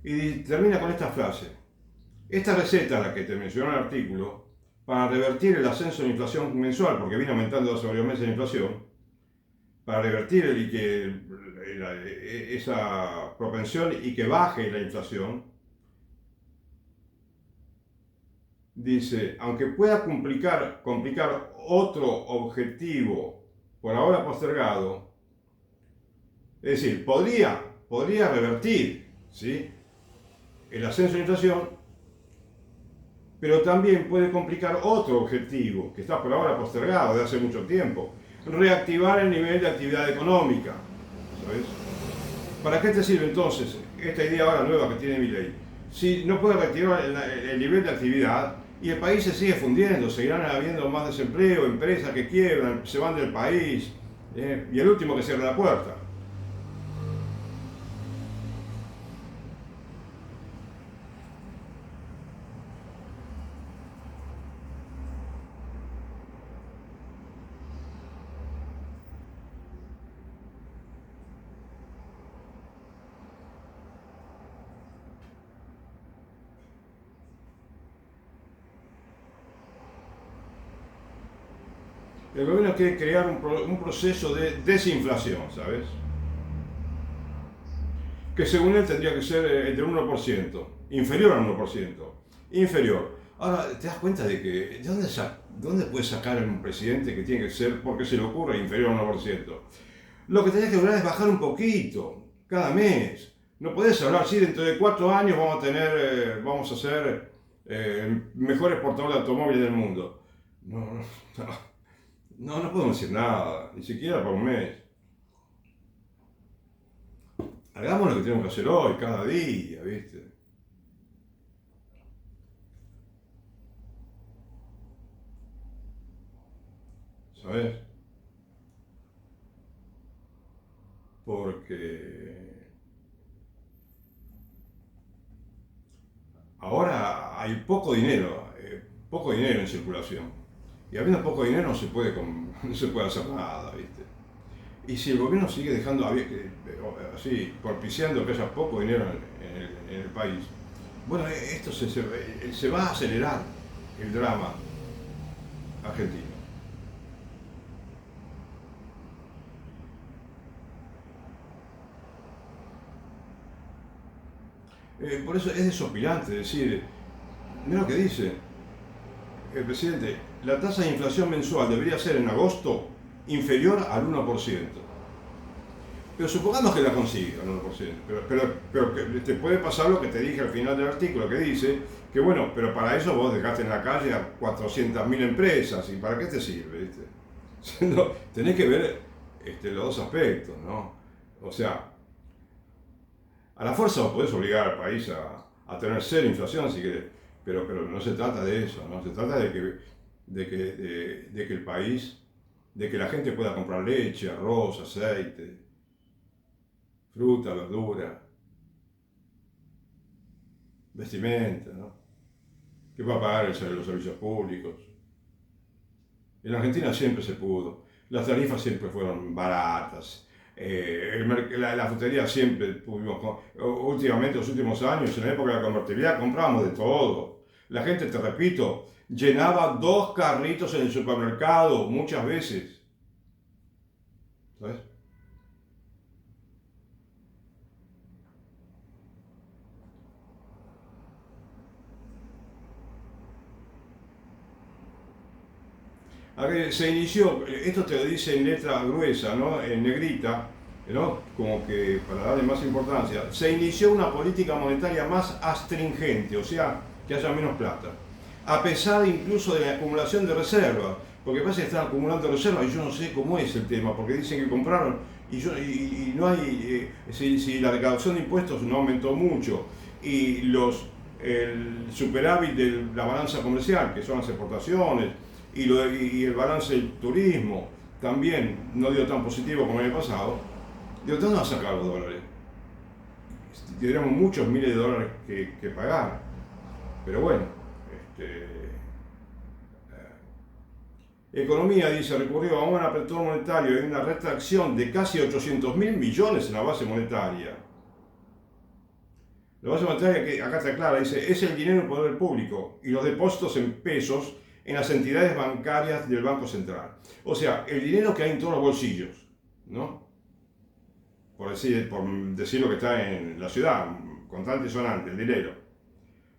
Y termina con esta frase. Esta receta, la que te mencionó el artículo, para revertir el ascenso de la inflación mensual, porque viene aumentando hace varios meses la inflación, para revertir esa propensión y que baje la inflación, dice, aunque pueda complicar otro objetivo por ahora postergado, es decir, podría revertir, ¿sí?, el ascenso de la inflación, pero también puede complicar otro objetivo que está por ahora postergado de hace mucho tiempo, reactivar el nivel de actividad económica, ¿sabes? ¿Para qué te sirve entonces esta idea ahora nueva que tiene Milei? Si no puede reactivar el nivel de actividad y el país se sigue fundiendo, seguirán habiendo más desempleo, empresas que quiebran, se van del país, y el último que cierra la puerta. El gobierno quiere crear un proceso de desinflación, ¿sabes? Que según él tendría que ser entre un 1%, inferior al 1%, inferior. Ahora, ¿te das cuenta de que dónde puede sacar un presidente que tiene que ser, porque se le ocurre, inferior al 1%? Lo que tenés que lograr es bajar un poquito, cada mes. No podés hablar, sí, dentro de 4 años vamos a ser mejor exportador de automóviles del mundo. No podemos decir nada, ni siquiera por un mes. Hagamos lo que tenemos que hacer hoy, cada día, ¿viste? ¿Sabes? Porque ahora hay poco dinero en circulación. Y habiendo poco dinero no se puede hacer nada, ¿viste? Y si el gobierno sigue dejando así, propiciando que haya poco dinero en el país, bueno, esto se va a acelerar el drama argentino. Por eso es desopilante decir, mira lo que dice, el presidente, la tasa de inflación mensual debería ser en agosto inferior al 1%. Pero supongamos que la consiga al 1%. Pero que te puede pasar lo que te dije al final del artículo, que dice que bueno, pero para eso vos dejaste en la calle a 400.000 empresas, ¿y para qué te sirve? ¿Viste? No, tenés que ver los dos aspectos, ¿no? O sea, a la fuerza vos podés obligar al país a tener cero inflación si querés, pero no se trata de eso, ¿no? Se trata de que el país, de que la gente pueda comprar leche, arroz, aceite, fruta, verdura, vestimenta, ¿no? Que va a pagar los servicios públicos. En Argentina siempre se pudo, las tarifas siempre fueron baratas, la frutería siempre pudimos, últimamente, los últimos años, en la época de la convertibilidad, comprábamos de todo. La gente, te repito, llenaba 2 carritos en el supermercado muchas veces. ¿Sabes? Se inició, esto te lo dice en letra gruesa, ¿no? En negrita, ¿no? Como que para darle más importancia, se inició una política monetaria más astringente, o sea, que haya menos plata, a pesar incluso de la acumulación de reservas, porque parece que están acumulando reservas y yo no sé cómo es el tema, porque dicen que compraron y no hay, si la recaudación de impuestos no aumentó mucho y el superávit de la balanza comercial, que son las exportaciones, y el balance del turismo también no dio tan positivo como el año pasado, ¿de dónde van a sacar los dólares? Tendríamos muchos miles de dólares que pagar. Pero bueno, Economía dice, recurrió a un apretón monetario y una retracción de casi 800.000 millones en la base monetaria. La base monetaria, que acá está clara, dice, es el dinero en poder público y los depósitos en pesos en las entidades bancarias del Banco Central. O sea, el dinero que hay en todos los bolsillos, ¿no? Por decir lo que está en la ciudad, contante y sonante, el dinero.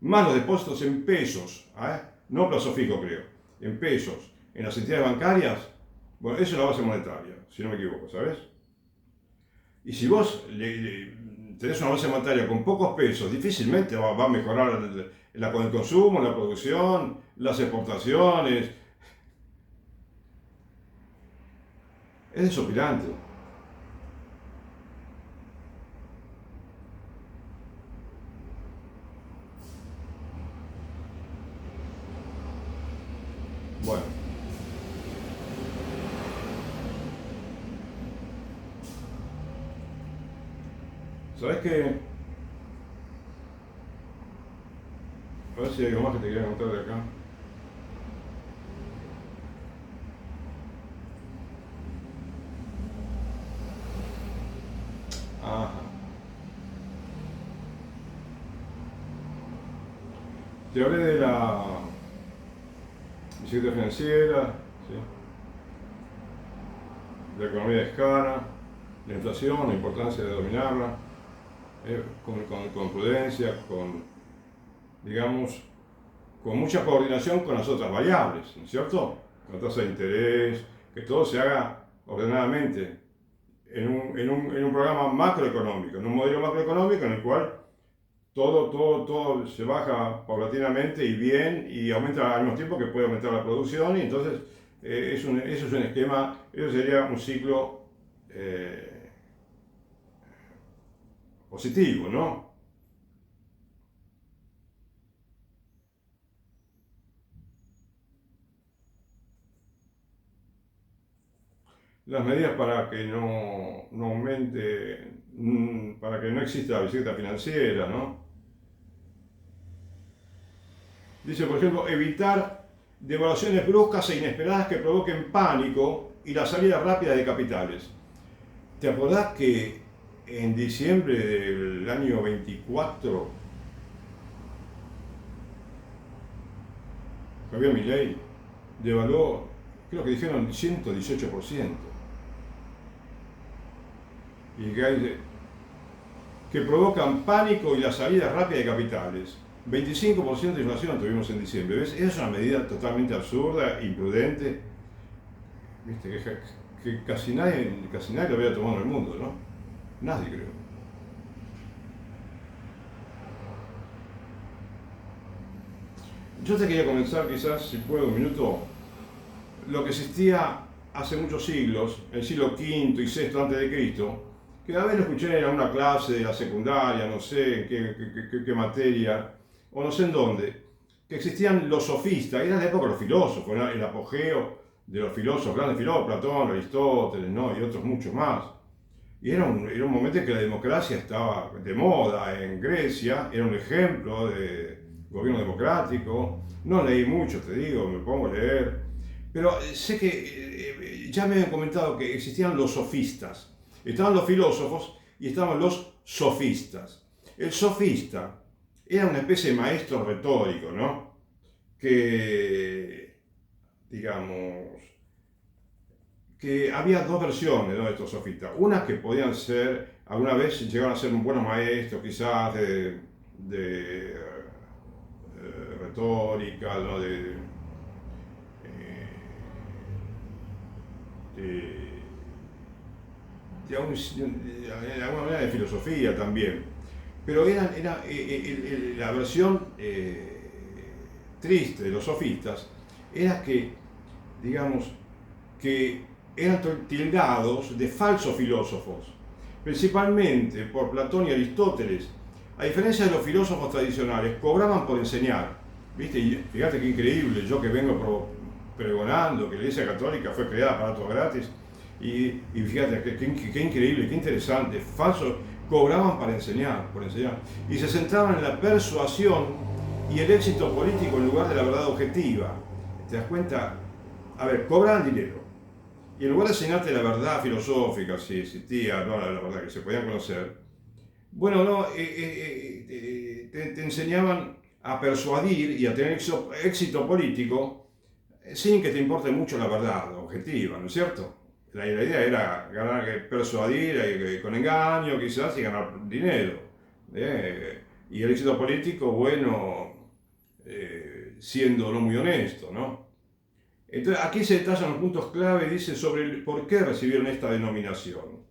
Más los depósitos en pesos, no plazo fijo creo, en pesos, en las entidades bancarias, bueno, eso es la base monetaria, si no me equivoco, ¿sabes? Y si vos tenés una base monetaria con pocos pesos, difícilmente va a mejorar el consumo, la producción, las exportaciones. Es desopilante. Bueno. ¿Sabes qué? A ver si hay algo más que te quería contar de acá. Ajá. Te hablé de la bicicleta financiera, ¿sí? De la economía de escala, la inflación, la importancia de dominarla, con prudencia, digamos, con mucha coordinación con las otras variables, ¿no es cierto? La tasa de interés, que todo se haga ordenadamente en un programa macroeconómico, en un modelo macroeconómico en el cual todo se baja paulatinamente y bien y aumenta al mismo tiempo que puede aumentar la producción y entonces eso es un esquema, eso sería un ciclo positivo, ¿no? Las medidas para que no aumente, para que no exista la bicicleta financiera, ¿no? Dice, por ejemplo, evitar devaluaciones bruscas e inesperadas que provoquen pánico y la salida rápida de capitales. ¿Te acordás que en diciembre del año 24, Javier Milei devaluó, creo que dijeron 118%? Y que provocan pánico y la salida rápida de capitales. 25% de inflación tuvimos en diciembre. ¿Ves? Esa es una medida totalmente absurda, imprudente, ¿viste? Que casi nadie lo había tomado en el mundo, ¿no? Nadie, creo. Yo te quería comenzar, quizás, si puedo, un minuto, lo que existía hace muchos siglos, el siglo V y VI antes de Cristo, que a veces lo escuché en alguna clase de la secundaria, no sé en qué materia, o no sé en dónde, que existían los sofistas, era la época de los filósofos, era el apogeo de los filósofos, grandes filósofos, Platón, Aristóteles, ¿no? Y otros muchos más. Y era un momento en que la democracia estaba de moda en Grecia, era un ejemplo de gobierno democrático. No leí mucho, te digo, me pongo a leer. Pero sé que ya me habían comentado que existían los sofistas. Estaban los filósofos y estaban los sofistas. El sofista era una especie de maestro retórico, ¿no? Que, digamos, que había dos versiones, ¿no?, de estos sofistas. Unas que podían ser, alguna vez llegaron a ser un buen maestro, quizás de retórica, ¿no? De, de alguna manera de filosofía también. Pero era la versión triste de los sofistas, era que, digamos, que eran tildados de falsos filósofos, principalmente por Platón y Aristóteles. A diferencia de los filósofos tradicionales, cobraban por enseñar. ¿Viste? Y fíjate qué increíble, yo que vengo pregonando que la Iglesia Católica fue creada para todo gratis, y fíjate qué increíble, qué interesante, falsos, cobraban para enseñar, por enseñar. Y se centraban en la persuasión y el éxito político en lugar de la verdad objetiva. ¿Te das cuenta? A ver, cobraban dinero. Y en lugar de enseñarte la verdad filosófica, si existía, no la verdad que se podían conocer, bueno, no, te enseñaban a persuadir y a tener éxito político sin que te importe mucho la verdad objetiva, ¿no es cierto? La idea era ganar, persuadir con engaño quizás y ganar dinero. Y el éxito político, bueno, siendo no muy honesto, ¿no? Entonces, aquí se detallan los puntos clave, dice, sobre el por qué recibieron esta denominación.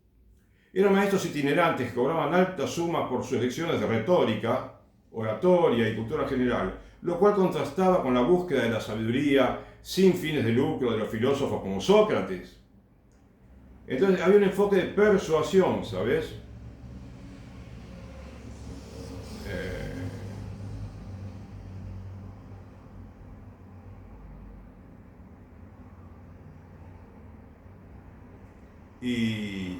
Eran maestros itinerantes que cobraban altas sumas por sus lecciones de retórica, oratoria y cultura general, lo cual contrastaba con la búsqueda de la sabiduría sin fines de lucro de los filósofos como Sócrates. Entonces, había un enfoque de persuasión, ¿sabes? Y,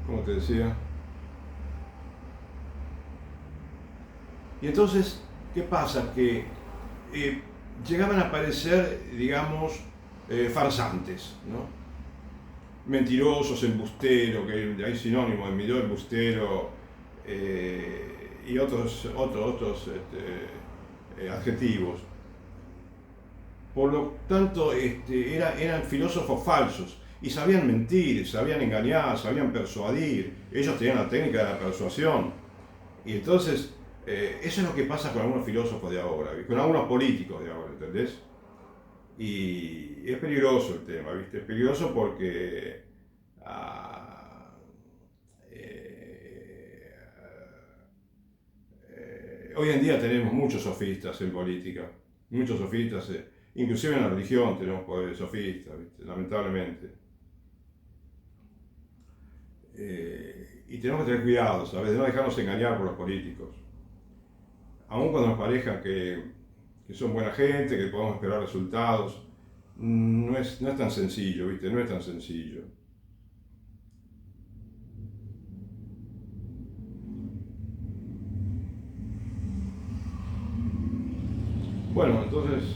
como te decía, y entonces, ¿qué pasa? Que llegaban a aparecer, digamos, farsantes, ¿no? Mentirosos, embusteros, que hay sinónimo de mentiroso, embustero, y otros adjetivos. Por lo tanto, eran filósofos falsos y sabían mentir, sabían engañar, sabían persuadir. Ellos tenían la técnica de la persuasión. Y entonces, eso es lo que pasa con algunos filósofos de ahora, con algunos políticos de ahora, ¿entendés? Y es peligroso el tema, ¿viste? Es peligroso porque hoy en día tenemos muchos sofistas en política, muchos sofistas. Inclusive en la religión tenemos poderes sofistas, ¿viste? Lamentablemente. Y tenemos que tener cuidado, ¿sabes? De no dejarnos engañar por los políticos. Aun cuando nos parezca que son buena gente, que podemos esperar resultados, no es tan sencillo, ¿viste? No es tan sencillo. Bueno, entonces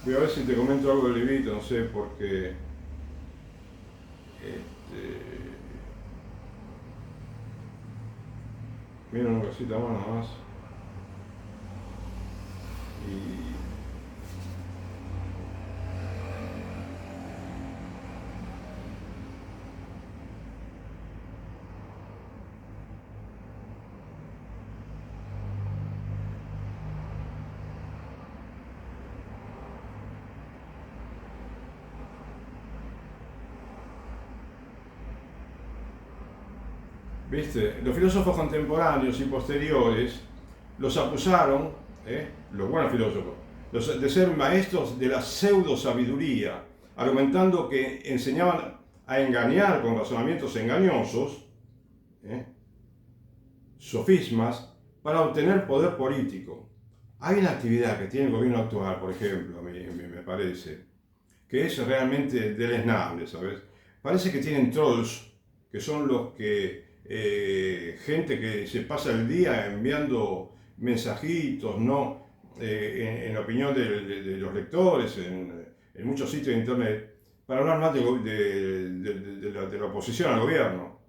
voy a ver si te comento algo del librito, no sé, porque mira una cosita más nada más. Y ¿viste? Los filósofos contemporáneos y posteriores los acusaron, los buenos filósofos, de ser maestros de la pseudo sabiduría, argumentando que enseñaban a engañar con razonamientos engañosos, sofismas, para obtener poder político. Hay una actividad que tiene el gobierno actual, por ejemplo, a mí me parece, que es realmente deleznable, ¿sabes? Parece que tienen trolls, que son los que, gente que se pasa el día enviando mensajitos, ¿no? En opinión de los lectores, en muchos sitios de internet, para hablar más de la oposición al gobierno.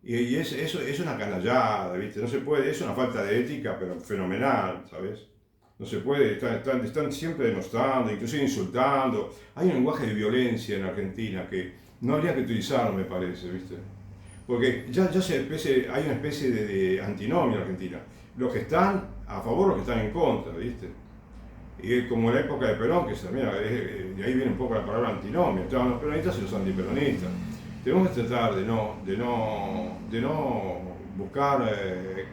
Y eso es una canallada, ¿viste? No se puede, es una falta de ética, pero fenomenal, ¿sabes? No se puede, están siempre denostando, inclusive insultando. Hay un lenguaje de violencia en Argentina que no habría que utilizarlo, me parece, ¿viste? Porque ya hay una especie de antinomia en Argentina. Los que están a favor, los que están en contra, ¿viste? Y es como en la época de Perón, que mira, de ahí viene un poco la palabra antinomia. Estaban los peronistas y los antiperonistas. Tenemos que tratar de no buscar,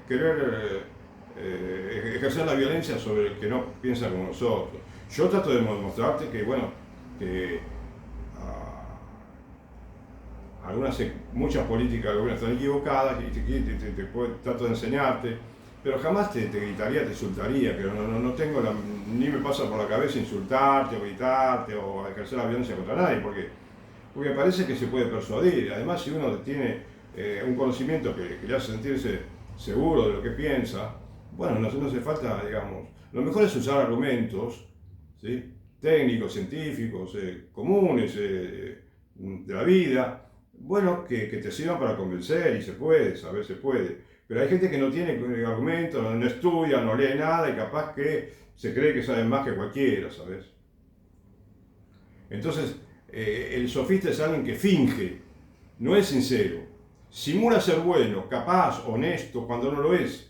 querer ejercer la violencia sobre el que no piensa como nosotros. Yo trato de demostrarte que, bueno, que muchas políticas del gobierno están equivocadas y trato de enseñarte, pero jamás te gritaría, te insultaría, que no tengo ni me pasa por la cabeza insultarte o gritarte o ejercer la violencia contra nadie, porque parece que se puede persuadir. Además, si uno tiene un conocimiento que le hace sentirse seguro de lo que piensa, bueno, no hace falta, digamos, lo mejor es usar argumentos, ¿sí? Técnicos, científicos, comunes, de la vida, bueno, que te sirvan para convencer, y se puede, ¿sabes? Se puede. Pero hay gente que no tiene argumentos, no estudia, no lee nada y capaz que se cree que sabe más que cualquiera, ¿sabes? Entonces, el sofista es alguien que finge, no es sincero, simula ser bueno, capaz, honesto, cuando no lo es.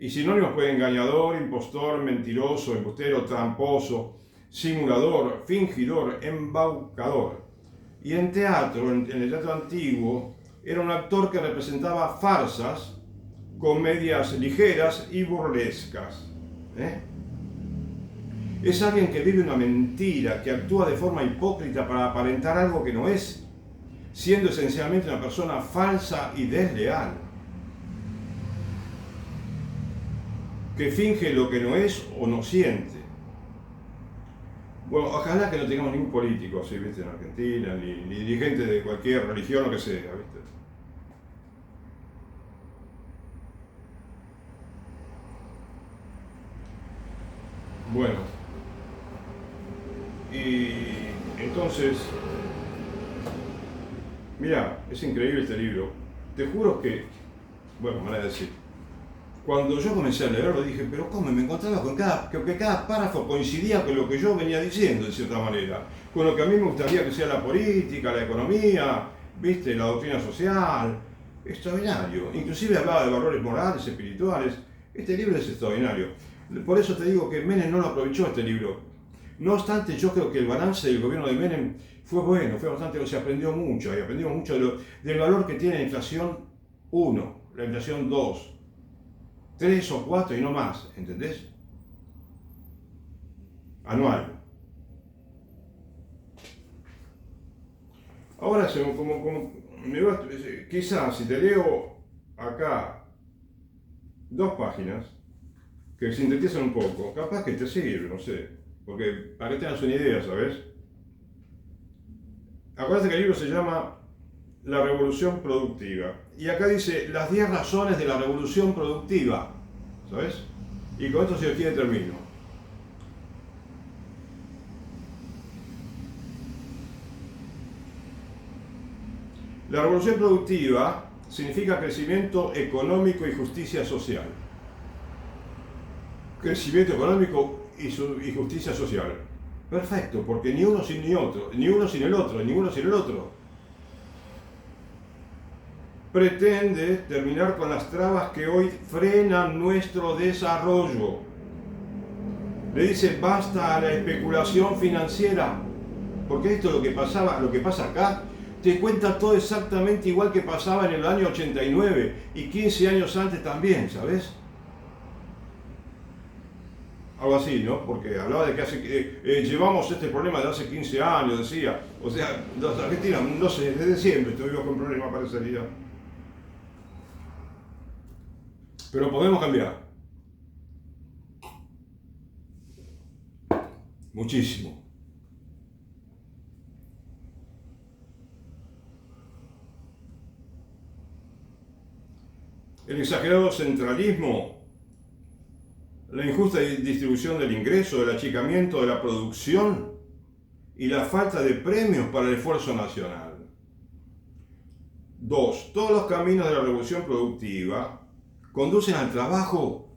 Y sinónimos pueden engañador, impostor, mentiroso, embustero, tramposo, simulador, fingidor, embaucador. Y en teatro, en el teatro antiguo, era un actor que representaba farsas, comedias ligeras y burlescas. Es alguien que vive una mentira, que actúa de forma hipócrita para aparentar algo que no es, siendo esencialmente una persona falsa y desleal, que finge lo que no es o no siente. Bueno, ojalá que no tengamos ningún político así, ¿viste? En Argentina, ni dirigente de cualquier religión o que sea, ¿viste? Bueno, y entonces, mira, es increíble este libro. Te juro que, bueno, me van a decir, cuando yo comencé a leerlo dije, pero ¿cómo? Me encontraba con que cada párrafo coincidía con lo que yo venía diciendo, de cierta manera, con lo que a mí me gustaría que sea la política, la economía, ¿viste? La doctrina social. Extraordinario. Inclusive hablaba de valores morales, espirituales. Este libro es extraordinario. Por eso te digo que Menem no lo aprovechó este libro. No obstante, yo creo que el balance del gobierno de Menem fue bueno, fue bastante, se aprendió mucho, y aprendimos mucho del valor que tiene la inflación 1, la inflación 2, 3 o 4 y no más, ¿entendés? Anual. Ahora, quizás si te leo acá 2 páginas que sintetizan un poco, capaz que te sirve, no sé, porque para que tengas una idea, ¿sabes? Acuérdate que el libro se llama La Revolución Productiva. Y acá dice las 10 razones de la revolución productiva, ¿sabes? Y con esto, si os quiere, termino. La revolución productiva significa crecimiento económico y justicia social. Crecimiento económico y justicia social. Perfecto, porque ni uno sin ni otro, ni uno sin el otro, ni uno sin el otro. Pretende terminar con las trabas que hoy frenan nuestro desarrollo. Le dice basta a la especulación financiera, porque esto es lo que pasa acá. te cuenta todo exactamente igual que pasaba en el año 89 y 15 años antes también, ¿sabes? Algo así, ¿no? Porque hablaba de que llevamos este problema de hace 15 años, decía. O sea, los argentinos, no sé, desde siempre estuvimos con problemas, parecería. Pero podemos cambiar. Muchísimo. El exagerado centralismo, la injusta distribución del ingreso, el achicamiento de la producción y la falta de premios para el esfuerzo nacional. 2. Todos los caminos de la revolución productiva conducen al trabajo.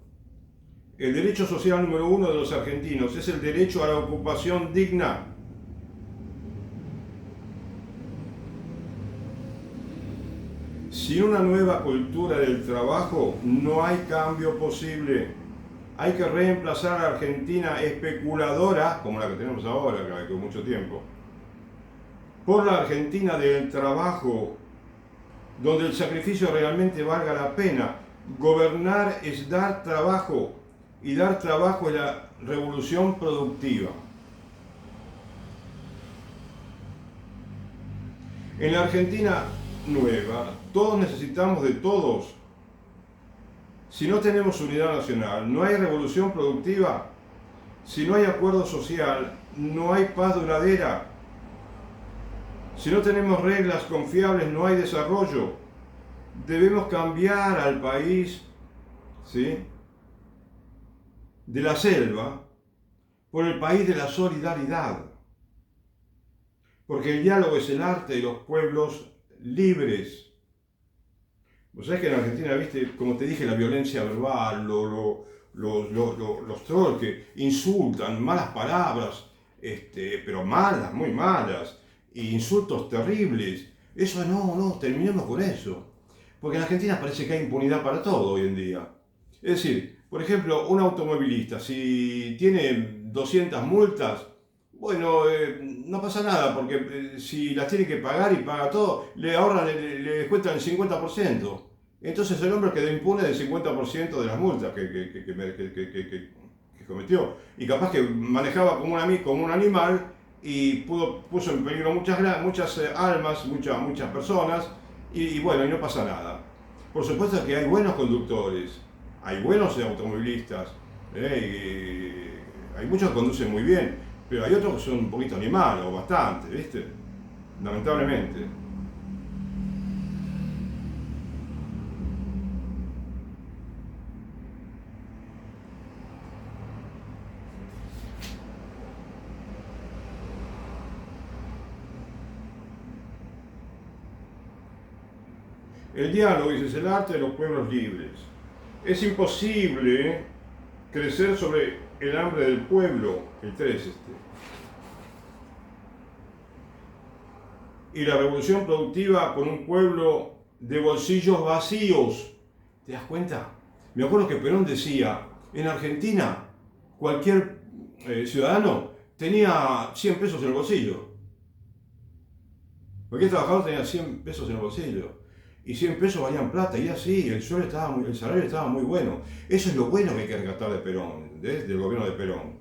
El derecho social número 1 de los argentinos es el derecho a la ocupación digna. Sin una nueva cultura del trabajo no hay cambio posible. Hay que reemplazar a la Argentina especuladora, como la que tenemos ahora, que hay mucho tiempo, por la Argentina del trabajo, donde el sacrificio realmente valga la pena. Gobernar es dar trabajo, y dar trabajo es la revolución productiva. En la Argentina nueva, todos necesitamos de todos. Si no tenemos unidad nacional, no hay revolución productiva. Si no hay acuerdo social, no hay paz duradera. Si no tenemos reglas confiables, no hay desarrollo. Debemos cambiar al país, ¿sí?, de la selva por el país de la solidaridad. Porque el diálogo es el arte de los pueblos libres. Vos sabés que en Argentina, viste, como te dije, la violencia verbal, los trolls que insultan, malas palabras, pero malas, muy malas, e insultos terribles. Eso no, terminemos con eso. Porque en Argentina parece que hay impunidad para todo hoy en día. Es decir, por ejemplo, un automovilista, si tiene 200 multas, bueno, no pasa nada, porque si las tiene que pagar y paga todo, le ahorran, le descuentan el 50%. Entonces el hombre quedó impune del 50% de las multas que cometió. Y capaz que manejaba como un animal y puso en peligro muchas almas, muchas personas, y bueno, y no pasa nada. Por supuesto que hay buenos conductores, hay buenos automovilistas, hay muchos que conducen muy bien, pero hay otros que son un poquito animales, o bastante, ¿viste? Lamentablemente. El diálogo es el arte de los pueblos libres. Es imposible crecer sobre el hambre del pueblo, el 3 y la revolución productiva con un pueblo de bolsillos vacíos. ¿Te das cuenta? Me acuerdo que Perón decía, en Argentina cualquier ciudadano tenía 100 pesos en el bolsillo. Cualquier trabajador tenía 100 pesos en el bolsillo. Y 100 pesos valían plata, y así, el salario estaba muy bueno. Eso es lo bueno que hay que rescatar de Perón, ¿entendés? Del gobierno de Perón.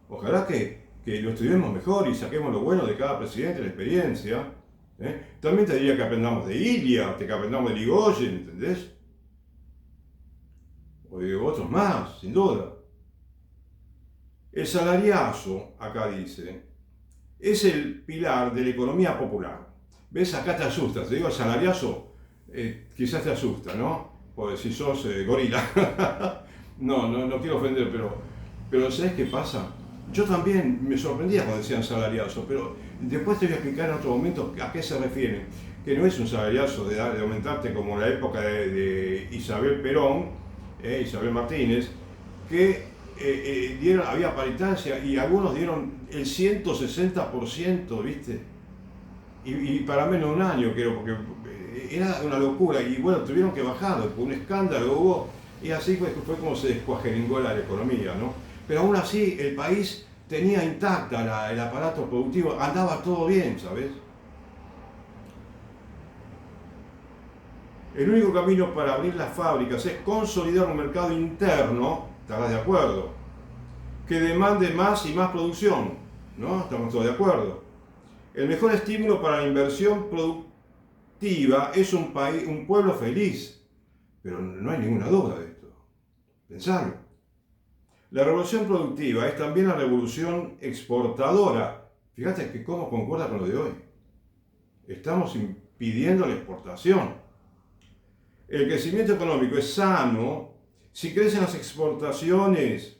Ojalá que lo estudiemos mejor y saquemos lo bueno de cada presidente, la experiencia. También te diría que aprendamos de Ilia, que aprendamos de Irigoyen, ¿entendés? O de otros más, sin duda. El salariazo, acá dice, es el pilar de la economía popular. ¿Ves? Acá te asusta, te digo el salariazo, quizás te asusta, ¿no? O si sos gorila. no quiero ofender, pero ¿sabes qué pasa? Yo también me sorprendía cuando decían salariazo, pero después te voy a explicar en otro momento a qué se refiere. Que no es un salariazo de aumentarte como en la época de Isabel Perón, Isabel Martínez, que había paritaria y algunos dieron el 160%, ¿viste? Y para menos de un año, creo, porque era una locura. Y bueno, tuvieron que bajar, un escándalo hubo, y así fue como se descuajeringó la economía, ¿no? Pero aún así, el país tenía intacta el aparato productivo, andaba todo bien, ¿sabes? El único camino para abrir las fábricas es consolidar un mercado interno, estarás de acuerdo, que demande más y más producción, ¿no? Estamos todos de acuerdo. El mejor estímulo para la inversión productiva es un pueblo feliz, pero no hay ninguna duda de esto. Pensalo. La revolución productiva es también la revolución exportadora. Fíjate que cómo concuerda con lo de hoy. Estamos impidiendo la exportación. El crecimiento económico es sano si crecen las exportaciones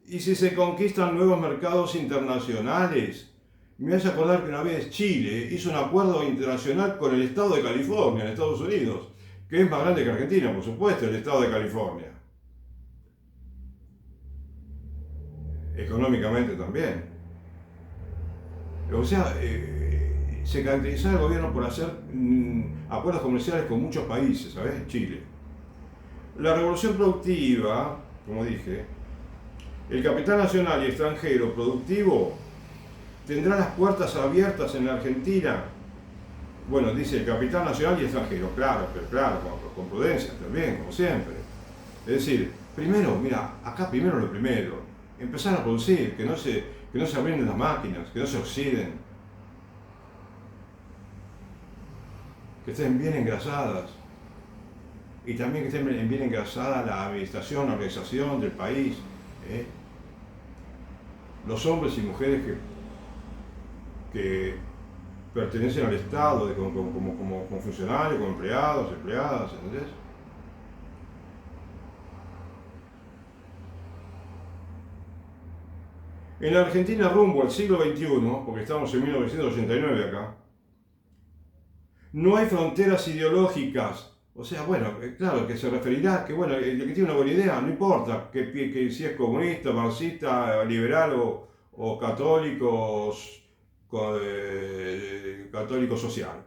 y si se conquistan nuevos mercados internacionales. Me hace acordar que una vez Chile hizo un acuerdo internacional con el estado de California, en Estados Unidos, que es más grande que Argentina, por supuesto, el estado de California. Económicamente también. O sea, se caracterizaba el gobierno por hacer acuerdos comerciales con muchos países, ¿sabes? Chile. La revolución productiva, como dije, el capital nacional y extranjero productivo tendrá las puertas abiertas en la Argentina. Bueno, dice el capital nacional y extranjero, claro, pero claro, con prudencia también, como siempre. Es decir, primero, mira, acá primero lo primero, empezar a producir, que no se arruinen las máquinas, que no se oxiden, que estén bien engrasadas y también que estén bien engrasada la administración, la organización del país, los hombres y mujeres que pertenecen al Estado como funcionarios, como empleados, empleadas, ¿entendés? En la Argentina rumbo al siglo XXI, porque estamos en 1989 acá, no hay fronteras ideológicas. O sea, bueno, claro, que se referirá que, bueno, el que tiene una buena idea, no importa que si es comunista, marxista, liberal o católico, católico social.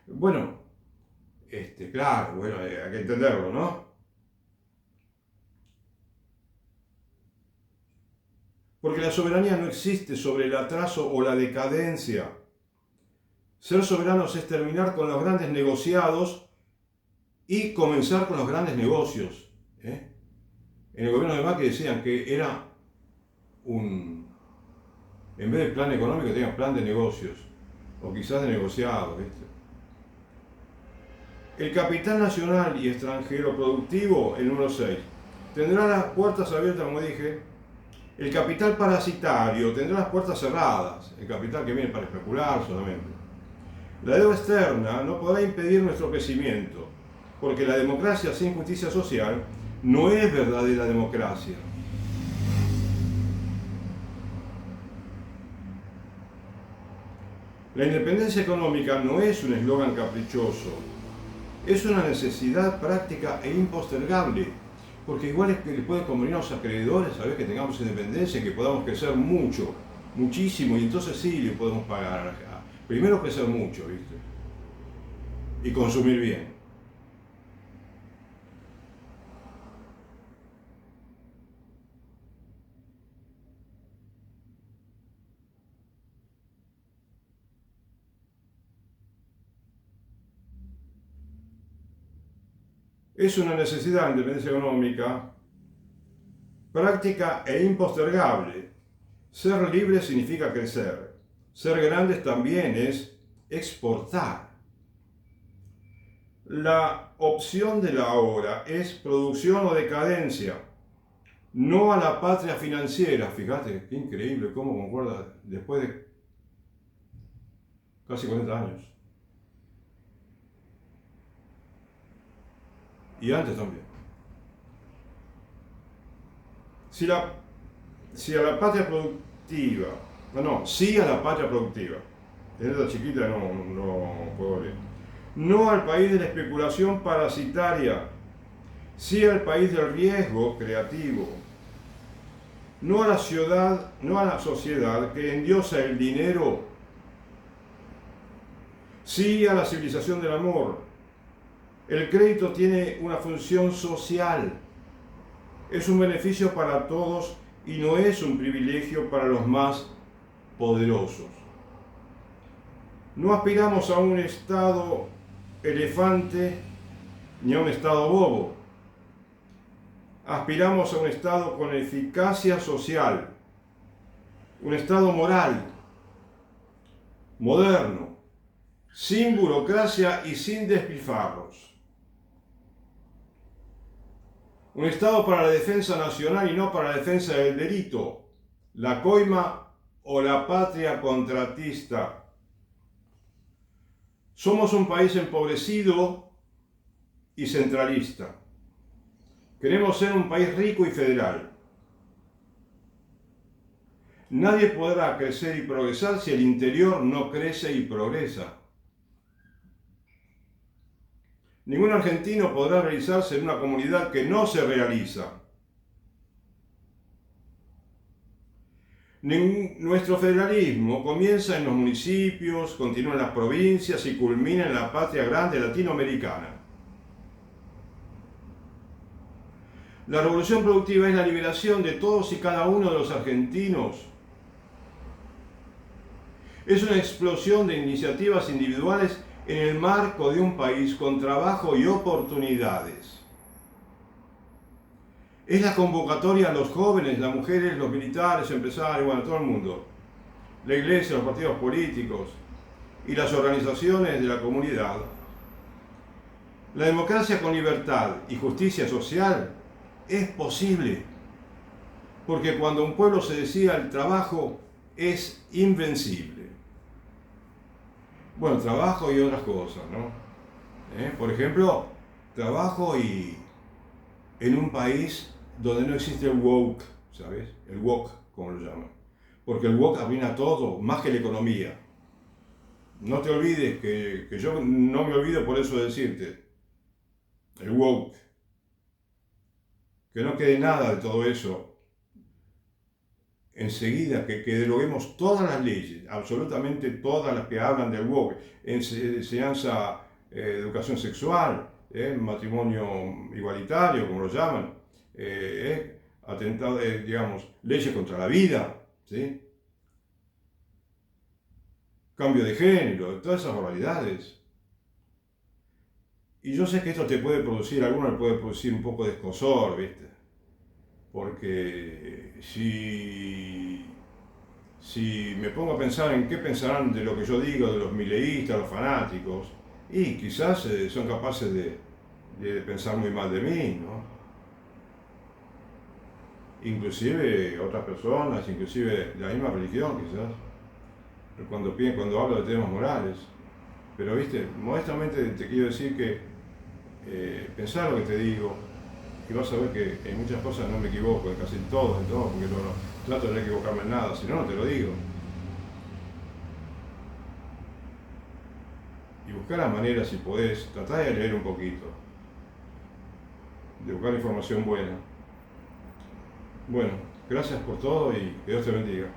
Bueno, claro, bueno, hay que entenderlo, ¿no? Porque la soberanía no existe sobre el atraso o la decadencia. Ser soberanos es terminar con los grandes negociados y comenzar con los grandes negocios. En el gobierno de Macri decían que era en vez de plan económico, tenían plan de negocios, o quizás de negociados, ¿viste? El capital nacional y extranjero productivo, el número 6, tendrá las puertas abiertas, como dije. El capital parasitario tendrá las puertas cerradas, el capital que viene para especular solamente. La deuda externa no podrá impedir nuestro crecimiento, porque la democracia sin justicia social no es verdadera democracia. La independencia económica no es un eslogan caprichoso, es una necesidad práctica e impostergable, porque igual es que le puede convenir a los acreedores, ¿sabes? Que tengamos independencia, que podamos crecer mucho, muchísimo, y entonces sí le podemos pagar. Primero crecer mucho, ¿viste? Y consumir bien. Es una necesidad de independencia económica práctica e impostergable. Ser libre significa crecer. Ser grandes también es exportar. La opción de la hora es producción o decadencia, no a la patria financiera. Fíjate, qué increíble cómo concuerda después de casi 40 años. Y antes también. Si a la patria productiva, sí a la patria productiva. En esta chiquita no puedo leer. No al país de la especulación parasitaria, sí al país del riesgo creativo. No a la sociedad que endiosa el dinero, sí a la civilización del amor. El crédito tiene una función social, es un beneficio para todos y no es un privilegio para los más poderosos. No aspiramos a un Estado elefante ni a un Estado bobo. Aspiramos a un Estado con eficacia social, un Estado moral, moderno, sin burocracia y sin despilfarros. Un Estado para la defensa nacional y no para la defensa del delito, la coima o la patria contratista. Somos un país empobrecido y centralista. Queremos ser un país rico y federal. Nadie podrá crecer y progresar si el interior no crece y progresa. Ningún argentino podrá realizarse en una comunidad que no se realiza. Nuestro federalismo comienza en los municipios, continúa en las provincias y culmina en la patria grande latinoamericana. La revolución productiva es la liberación de todos y cada uno de los argentinos. Es una explosión de iniciativas individuales en el marco de un país con trabajo y oportunidades. Es la convocatoria a los jóvenes, las mujeres, los militares, empresarios, bueno, todo el mundo. La iglesia, los partidos políticos y las organizaciones de la comunidad. La democracia con libertad y justicia social es posible, porque cuando un pueblo se decide al trabajo es invencible. Bueno, trabajo y otras cosas, ¿no? Por ejemplo, trabajo y en un país donde no existe el woke, ¿sabes? El woke, como lo llaman. Porque el woke arruina todo, más que la economía. No te olvides que yo no me olvido por eso de decirte. El woke. Que no quede nada de todo eso. Enseguida que deroguemos todas las leyes, absolutamente todas las que hablan del woke, enseñanza, educación sexual, matrimonio igualitario, como lo llaman, atentado, digamos, leyes contra la vida, ¿sí? Cambio de género, todas esas barbaridades. Y yo sé que esto te puede producir, a algunos le puede producir un poco de escozor, ¿viste? Porque si me pongo a pensar en qué pensarán de lo que yo digo, de los mileístas, los fanáticos, y quizás son capaces de pensar muy mal de mí, ¿no? Inclusive otras personas, inclusive la misma religión quizás, cuando hablo de temas morales. Pero viste, modestamente te quiero decir que pensar lo que te digo, y vas a ver que en muchas cosas no me equivoco, en casi todo, porque no trato de no equivocarme en nada, si no, no te lo digo. Y buscar la manera, si podés, tratá de leer un poquito, de buscar información buena. Bueno, gracias por todo y que Dios te bendiga.